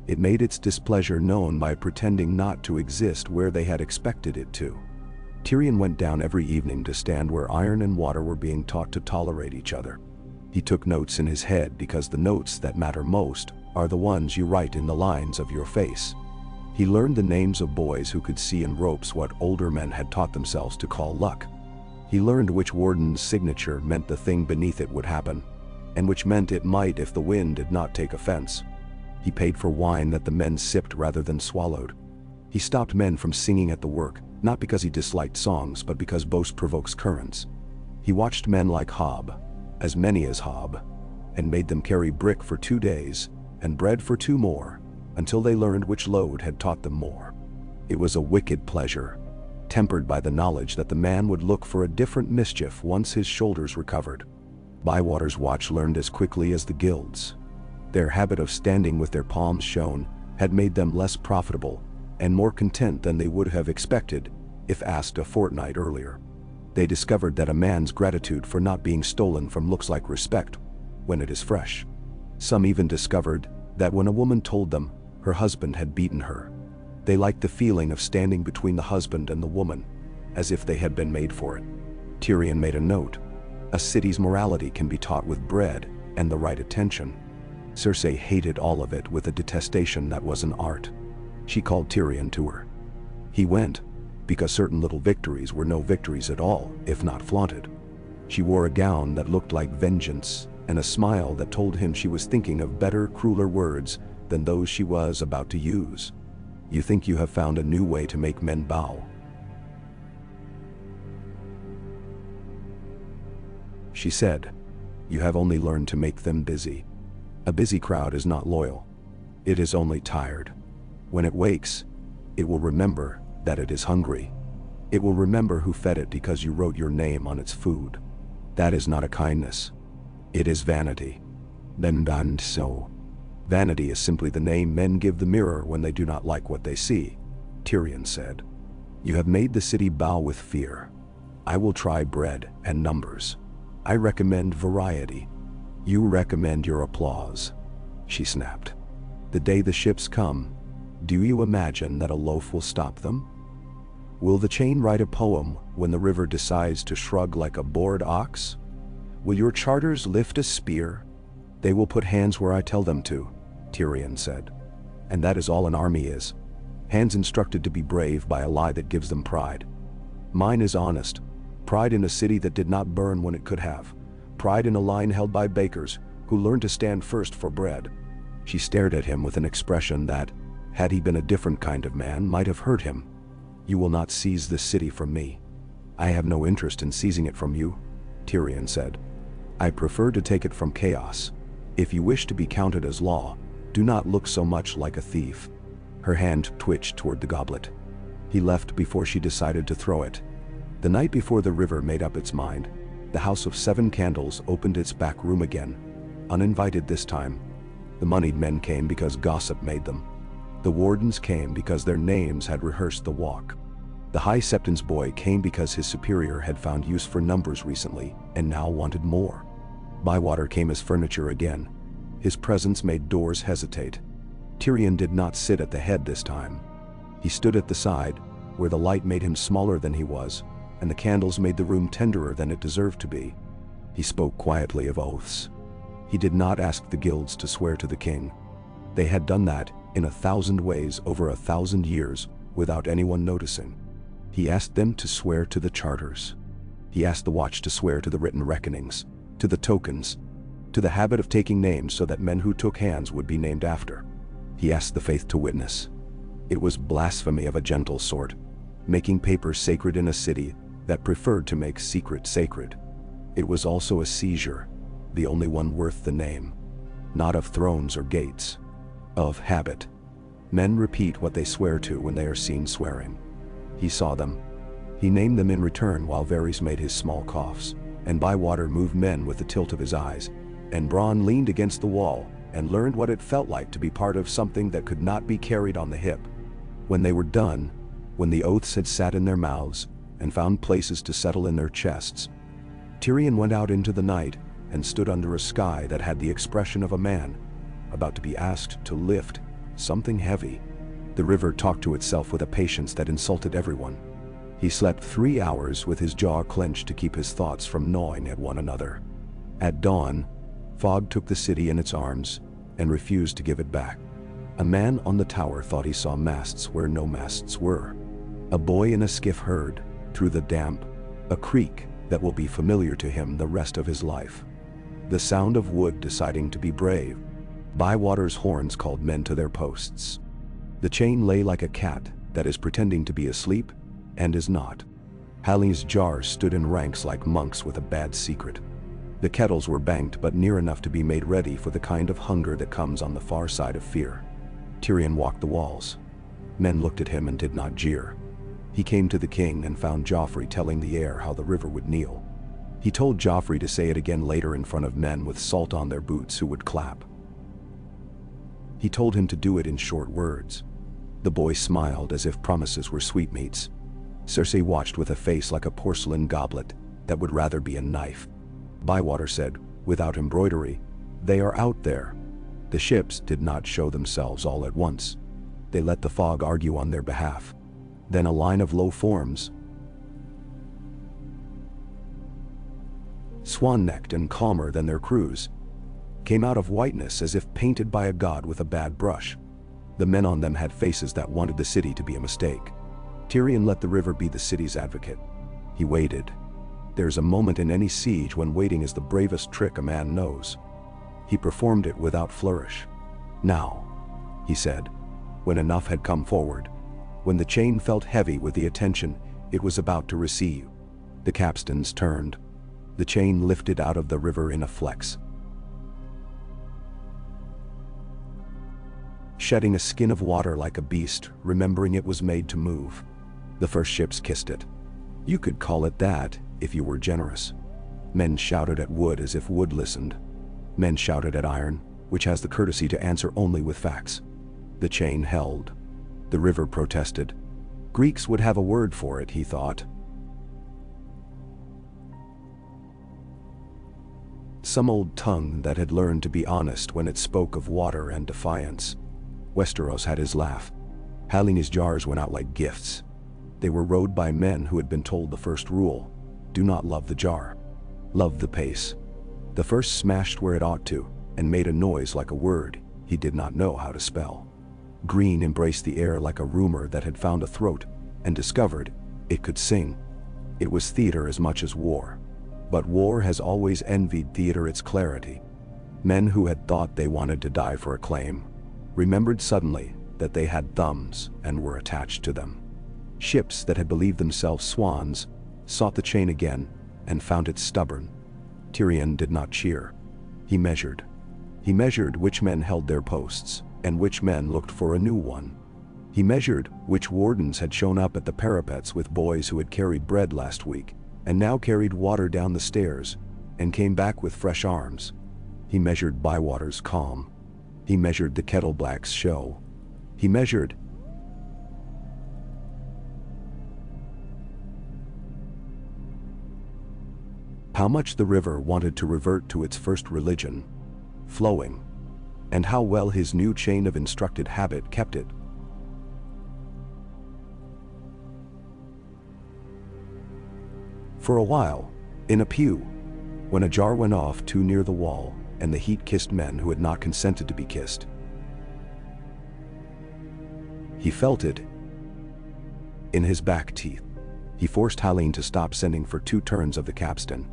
It made its displeasure known by pretending not to exist where they had expected it to. Tyrion went down every evening to stand where iron and water were being taught to tolerate each other. He took notes in his head because the notes that matter most are the ones you write in the lines of your face. He learned the names of boys who could see in ropes what older men had taught themselves to call luck. He learned which warden's signature meant the thing beneath it would happen, and which meant it might if the wind did not take offense. He paid for wine that the men sipped rather than swallowed. He stopped men from singing at the work, not because he disliked songs but because boast provokes currents. He watched men like Hob, as many as Hob, and made them carry brick for 2 days and bread for 2 more, until they learned which load had taught them more. It was a wicked pleasure, tempered by the knowledge that the man would look for a different mischief once his shoulders recovered. Bywater's watch learned as quickly as the guilds. Their habit of standing with their palms shown had made them less profitable and more content than they would have expected if asked a fortnight earlier. They discovered that a man's gratitude for not being stolen from looks like respect when it is fresh. Some even discovered that when a woman told them her husband had beaten her, they liked the feeling of standing between the husband and the woman, as if they had been made for it. Tyrion made a note. A city's morality can be taught with bread and the right attention. Cersei hated all of it with a detestation that was an art. She called Tyrion to her. He went, because certain little victories were no victories at all, if not flaunted. She wore a gown that looked like vengeance, and a smile that told him she was thinking of better, crueler words than those she was about to use. You think you have found a new way to make men bow, she said. You have only learned to make them busy. A busy crowd is not loyal. It is only tired. When it wakes, it will remember that it is hungry. It will remember who fed it because you wrote your name on its food. That is not a kindness. It is vanity. Then and so. Vanity is simply the name men give the mirror when they do not like what they see, Tyrion said. You have made the city bow with fear. I will try bread and numbers. I recommend variety. You recommend your applause, she snapped. The day the ships come, do you imagine that a loaf will stop them? Will the chain write a poem when the river decides to shrug like a bored ox? Will your charters lift a spear? They will put hands where I tell them to, Tyrion said. And that is all an army is. Hands instructed to be brave by a lie that gives them pride. Mine is honest. Pride in a city that did not burn when it could have. Pride in a line held by bakers who learned to stand first for bread. She stared at him with an expression that, had he been a different kind of man, might have hurt him. You will not seize this city from me. I have no interest in seizing it from you, Tyrion said. I prefer to take it from chaos. If you wish to be counted as law, do not look so much like a thief. Her hand twitched toward the goblet. He left before she decided to throw it. The night before the river made up its mind, the House of 7 Candles opened its back room again, uninvited this time. The moneyed men came because gossip made them. The wardens came because their names had rehearsed the walk. The High Septon's boy came because his superior had found use for numbers recently and now wanted more. Bywater came as furniture again. His presence made doors hesitate. Tyrion did not sit at the head this time. He stood at the side, where the light made him smaller than he was, and the candles made the room tenderer than it deserved to be. He spoke quietly of oaths. He did not ask the guilds to swear to the king. They had done that in 1,000 ways over 1,000 years without anyone noticing. He asked them to swear to the charters. He asked the watch to swear to the written reckonings, to the tokens, to the habit of taking names so that men who took hands would be named after. He asked the faith to witness. It was blasphemy of a gentle sort, making paper sacred in a city that preferred to make secret sacred. It was also a seizure, the only one worth the name, not of thrones or gates, of habit. Men repeat what they swear to when they are seen swearing. He saw them. He named them in return while Varys made his small coughs, and Bywater moved men with the tilt of his eyes, and Bronn leaned against the wall and learned what it felt like to be part of something that could not be carried on the hip. When they were done, when the oaths had sat in their mouths and found places to settle in their chests, Tyrion went out into the night and stood under a sky that had the expression of a man about to be asked to lift something heavy. The river talked to itself with a patience that insulted everyone. He slept 3 hours with his jaw clenched to keep his thoughts from gnawing at one another. At dawn, fog took the city in its arms and refused to give it back. A man on the tower thought he saw masts where no masts were. A boy in a skiff heard, through the damp, a creak that will be familiar to him the rest of his life. The sound of wood deciding to be brave. Bywater's horns called men to their posts. The chain lay like a cat that is pretending to be asleep and is not. Halley's jars stood in ranks like monks with a bad secret. The kettles were banked but near enough to be made ready for the kind of hunger that comes on the far side of fear. Tyrion walked the walls. Men looked at him and did not jeer. He came to the king and found Joffrey telling the heir how the river would kneel. He told Joffrey to say it again later in front of men with salt on their boots who would clap. He told him to do it in short words. The boy smiled as if promises were sweetmeats. Cersei watched with a face like a porcelain goblet that would rather be a knife. Bywater said, without embroidery, "They are out there." The ships did not show themselves all at once. They let the fog argue on their behalf. Then a line of low forms, swan-necked and calmer than their crews, came out of whiteness as if painted by a god with a bad brush. The men on them had faces that wanted the city to be a mistake. Tyrion let the river be the city's advocate. He waited. There's a moment in any siege when waiting is the bravest trick a man knows. He performed it without flourish. "Now," he said, when enough had come forward, when the chain felt heavy with the attention it was about to receive. The capstans turned. The chain lifted out of the river in a flex, shedding a skin of water like a beast, remembering it was made to move. The first ships kissed it. You could call it that if you were generous. Men shouted at wood as if wood listened. Men shouted at iron, which has the courtesy to answer only with facts. The chain held. The river protested. Greeks would have a word for it, he thought. Some old tongue that had learned to be honest when it spoke of water and defiance. Westeros had his laugh. Halley's jars went out like gifts. They were rowed by men who had been told the first rule: do not love the jar. Love the pace. The first smashed where it ought to, and made a noise like a word he did not know how to spell. Green embraced the air like a rumor that had found a throat, and discovered it could sing. It was theater as much as war. But war has always envied theater its clarity. Men who had thought they wanted to die for a claim remembered suddenly that they had thumbs and were attached to them. Ships that had believed themselves swans sought the chain again and found it stubborn. Tyrion did not cheer. He measured. He measured which men held their posts and which men looked for a new one. He measured which wardens had shown up at the parapets with boys who had carried bread last week and now carried water down the stairs and came back with fresh arms. He measured Bywater's calm. He measured the Kettleblack's show. He measured How much the river wanted to revert to its first religion, flowing, and how well his new chain of instructed habit kept it. For a while, in a pew, when a jar went off too near the wall, and the heat kissed men who had not consented to be kissed. He felt it in his back teeth. He forced Helene to stop sending for 2 turns of the capstan.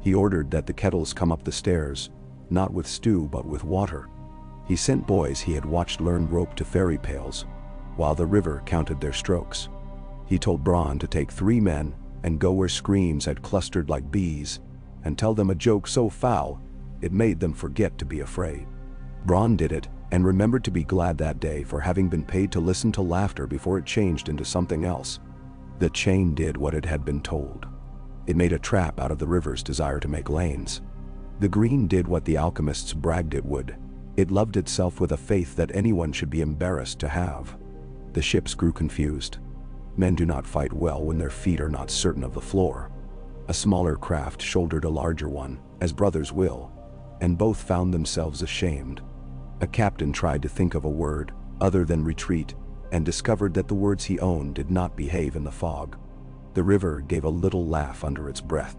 He ordered that the kettles come up the stairs, not with stew but with water. He sent boys he had watched learn rope to ferry pails, while the river counted their strokes. He told Bronn to take 3 men and go where screams had clustered like bees, and tell them a joke so foul it made them forget to be afraid. Bronn did it, and remembered to be glad that day for having been paid to listen to laughter before it changed into something else. The chain did what it had been told. It made a trap out of the river's desire to make lanes. The green did what the alchemists bragged it would. It loved itself with a faith that anyone should be embarrassed to have. The ships grew confused. Men do not fight well when their feet are not certain of the floor. A smaller craft shouldered a larger one, as brothers will, and both found themselves ashamed. A captain tried to think of a word other than retreat, and discovered that the words he owned did not behave in the fog. The river gave a little laugh under its breath.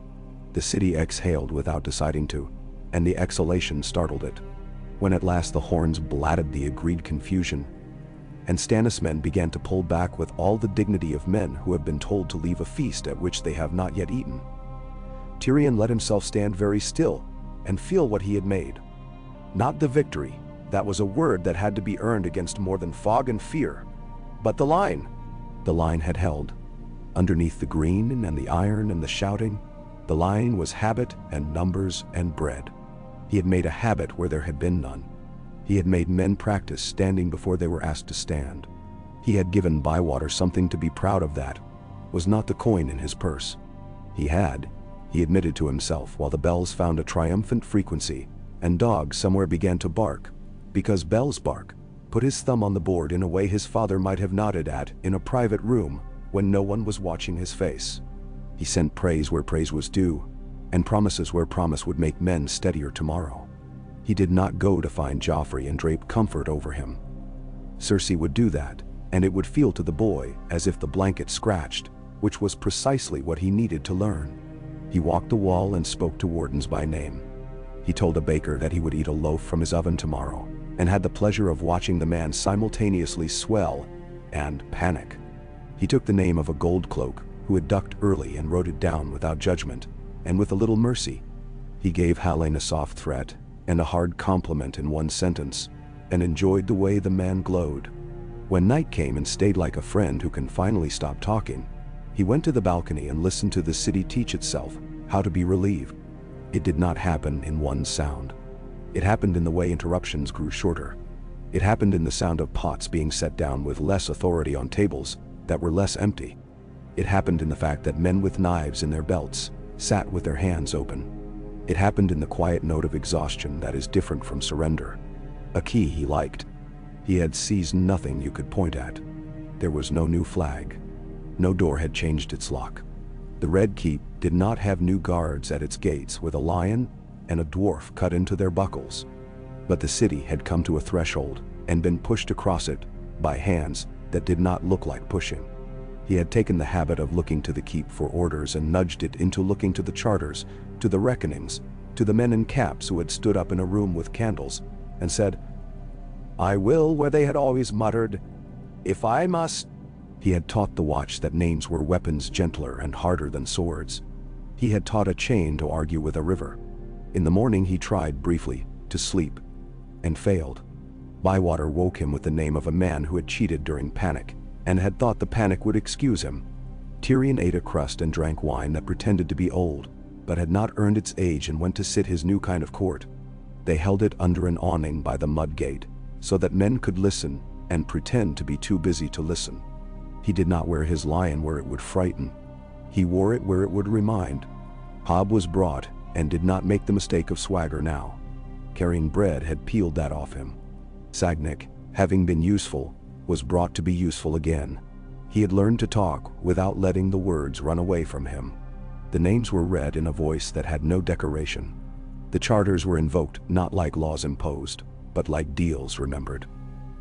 The city exhaled without deciding to, and the exhalation startled it. When at last the horns blatted the agreed confusion, and Stannis' men began to pull back with all the dignity of men who have been told to leave a feast at which they have not yet eaten. Tyrion let himself stand very still and feel what he had made. Not the victory, that was a word that had to be earned against more than fog and fear, but the line. The line had held. Underneath the green and the iron and the shouting, the line was habit and numbers and bread. He had made a habit where there had been none. He had made men practice standing before they were asked to stand. He had given Bywater something to be proud of. That was not the coin in his purse. He admitted to himself while the bells found a triumphant frequency, and dogs somewhere began to bark, because bells bark, put his thumb on the board in a way his father might have nodded at in a private room when no one was watching his face. He sent praise where praise was due, and promises where promise would make men steadier tomorrow. He did not go to find Joffrey and drape comfort over him. Cersei would do that, and it would feel to the boy as if the blanket scratched, which was precisely what he needed to learn. He walked the wall and spoke to wardens by name. He told a baker that he would eat a loaf from his oven tomorrow, and had the pleasure of watching the man simultaneously swell and panic. He took the name of a gold cloak who had ducked early and wrote it down without judgment, and with a little mercy. He gave Helene a soft threat and a hard compliment in one sentence, and enjoyed the way the man glowed. When night came and stayed like a friend who can finally stop talking, he went to the balcony and listened to the city teach itself how to be relieved. It did not happen in one sound. It happened in the way interruptions grew shorter. It happened in the sound of pots being set down with less authority on tables that were less empty. It happened in the fact that men with knives in their belts sat with their hands open. It happened in the quiet note of exhaustion that is different from surrender. A key he liked. He had seized nothing you could point at. There was no new flag. No door had changed its lock. The Red Keep did not have new guards at its gates with a lion and a dwarf cut into their buckles. But the city had come to a threshold and been pushed across it by hands that did not look like pushing. He had taken the habit of looking to the keep for orders and nudged it into looking to the charters, to the reckonings, to the men in caps who had stood up in a room with candles and said, "I will," where they had always muttered, "If I must." He had taught the watch that names were weapons gentler and harder than swords. He had taught a chain to argue with a river. In the morning he tried briefly to sleep and failed. Bywater woke him with the name of a man who had cheated during panic and had thought the panic would excuse him. Tyrion ate a crust and drank wine that pretended to be old, but had not earned its age, and went to sit his new kind of court. They held it under an awning by the mud gate, so that men could listen and pretend to be too busy to listen. He did not wear his lion where it would frighten. He wore it where it would remind. Hob was brought, and did not make the mistake of swagger now. Carrying bread had peeled that off him. Sagnik, having been useful, was brought to be useful again. He had learned to talk without letting the words run away from him. The names were read in a voice that had no decoration. The charters were invoked not like laws imposed, but like deals remembered.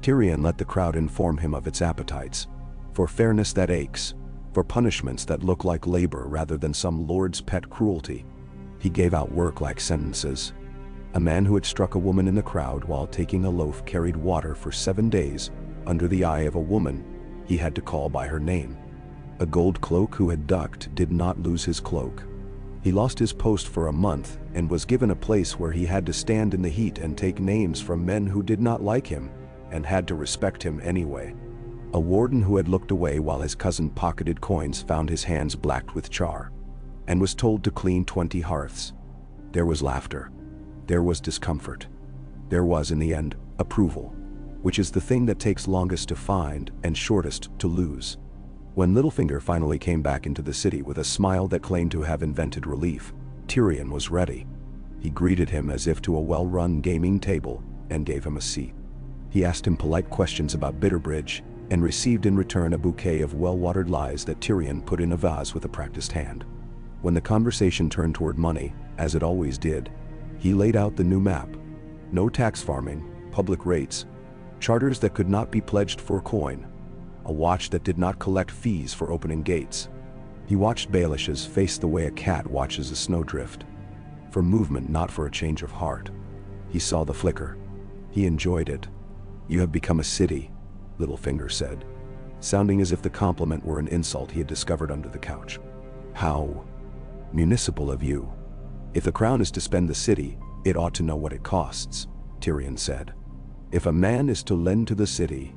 Tyrion let the crowd inform him of its appetites. For fairness that aches, for punishments that look like labor rather than some lord's pet cruelty. He gave out work like sentences. A man who had struck a woman in the crowd while taking a loaf carried water for 7 days under the eye of a woman he had to call by her name. A gold cloak who had ducked did not lose his cloak. He lost his post for a month and was given a place where he had to stand in the heat and take names from men who did not like him and had to respect him anyway. A warden who had looked away while his cousin pocketed coins found his hands blacked with char and was told to clean 20 hearths. There was laughter. There was discomfort. There was, in the end, approval, which is the thing that takes longest to find and shortest to lose. When Littlefinger finally came back into the city with a smile that claimed to have invented relief, Tyrion was ready. He greeted him as if to a well-run gaming table and gave him a seat. He asked him polite questions about Bitterbridge and received in return a bouquet of well-watered lies that Tyrion put in a vase with a practiced hand. When the conversation turned toward money, as it always did, he laid out the new map. No tax farming, public rates, charters that could not be pledged for coin, a watch that did not collect fees for opening gates. He watched Baelish's face the way a cat watches a snowdrift. For movement, not for a change of heart. He saw the flicker. He enjoyed it. "You have become a city," Littlefinger said, sounding as if the compliment were an insult he had discovered under the couch. "How municipal of you. If the crown is to spend the city, it ought to know what it costs," Tyrion said. "If a man is to lend to the city,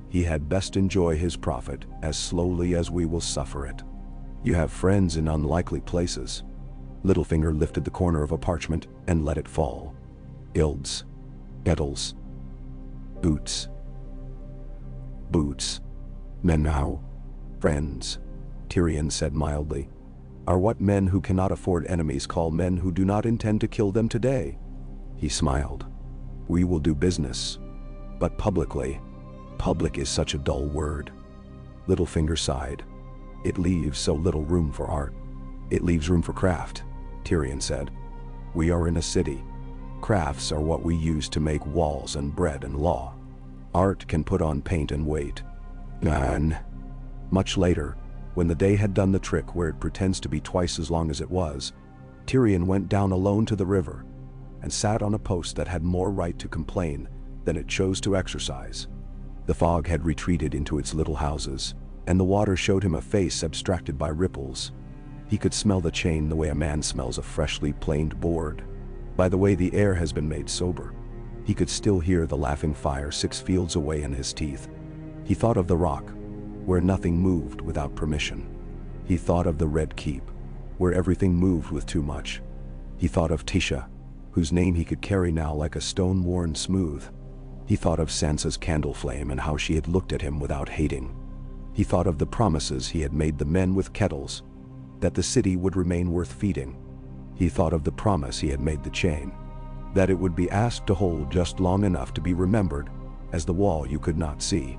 he had best enjoy his profit as slowly as we will suffer it. You have friends in unlikely places." Littlefinger lifted the corner of a parchment and let it fall. "Ilds, kettles, boots. Boots. Men now. Friends," Tyrion said mildly, "are what men who cannot afford enemies call men who do not intend to kill them today." He smiled. "We will do business, but publicly. Public is such a dull word." Littlefinger sighed. "It leaves so little room for art." "It leaves room for craft," Tyrion said. "We are in a city. Crafts are what we use to make walls and bread and law. Art can put on paint and wait." And much later, when the day had done the trick where it pretends to be twice as long as it was, Tyrion went down alone to the river and sat on a post that had more right to complain than it chose to exercise. The fog had retreated into its little houses, and the water showed him a face abstracted by ripples. He could smell the chain the way a man smells a freshly planed board. By the way the air has been made sober. He could still hear the laughing fire 6 fields away in his teeth. He thought of the rock, where nothing moved without permission. He thought of the Red Keep, where everything moved with too much. He thought of Tisha, whose name he could carry now like a stone worn smooth. He thought of Sansa's candle flame and how she had looked at him without hating. He thought of the promises he had made the men with kettles, that the city would remain worth feeding. He thought of the promise he had made the chain, that it would be asked to hold just long enough to be remembered as the wall you could not see.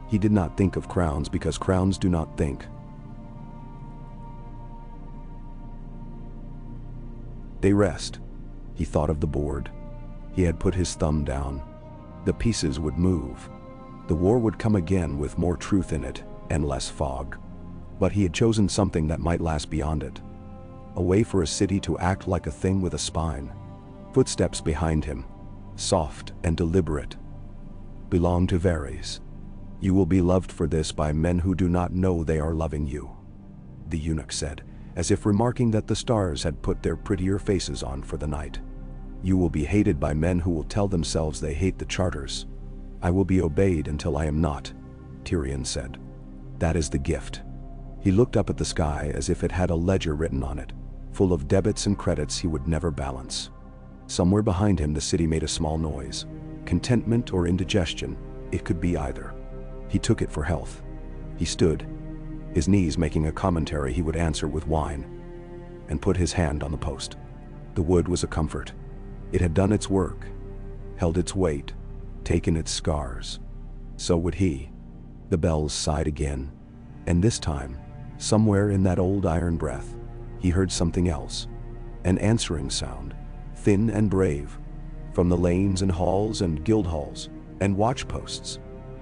He did not think of crowns because crowns do not think. They rest. He thought of the board. He had put his thumb down. The pieces would move. The war would come again with more truth in it and less fog. But he had chosen something that might last beyond it. A way for a city to act like a thing with a spine. Footsteps behind him, soft and deliberate, belong to Varys. "You will be loved for this by men who do not know they are loving you," the eunuch said, as if remarking that the stars had put their prettier faces on for the night. "You will be hated by men who will tell themselves they hate the charters. I will be obeyed until I am not," Tyrion said. "That is the gift." He looked up at the sky as if it had a ledger written on it, full of debits and credits he would never balance. Somewhere behind him the city made a small noise. Contentment or indigestion, it could be either. He took it for health. He stood, his knees making a commentary he would answer with wine, and put his hand on the post. The wood was a comfort. It had done its work, held its weight, taken its scars. So would he. The bells sighed again, and this time, somewhere in that old iron breath, he heard something else. An answering sound, thin and brave, from the lanes and halls and guild halls and watch posts,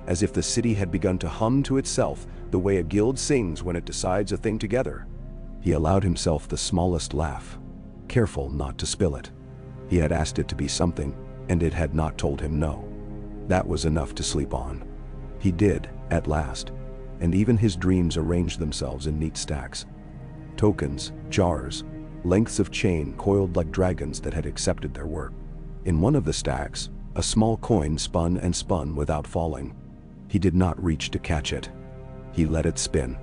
as if the city had begun to hum to itself the way a guild sings when it decides a thing together. He allowed himself the smallest laugh, careful not to spill it. He had asked it to be something, and it had not told him no. That was enough to sleep on. He did, at last, and even his dreams arranged themselves in neat stacks. Tokens, jars, lengths of chain coiled like dragons that had accepted their work. In one of the stacks, a small coin spun and spun without falling. He did not reach to catch it. He let it spin.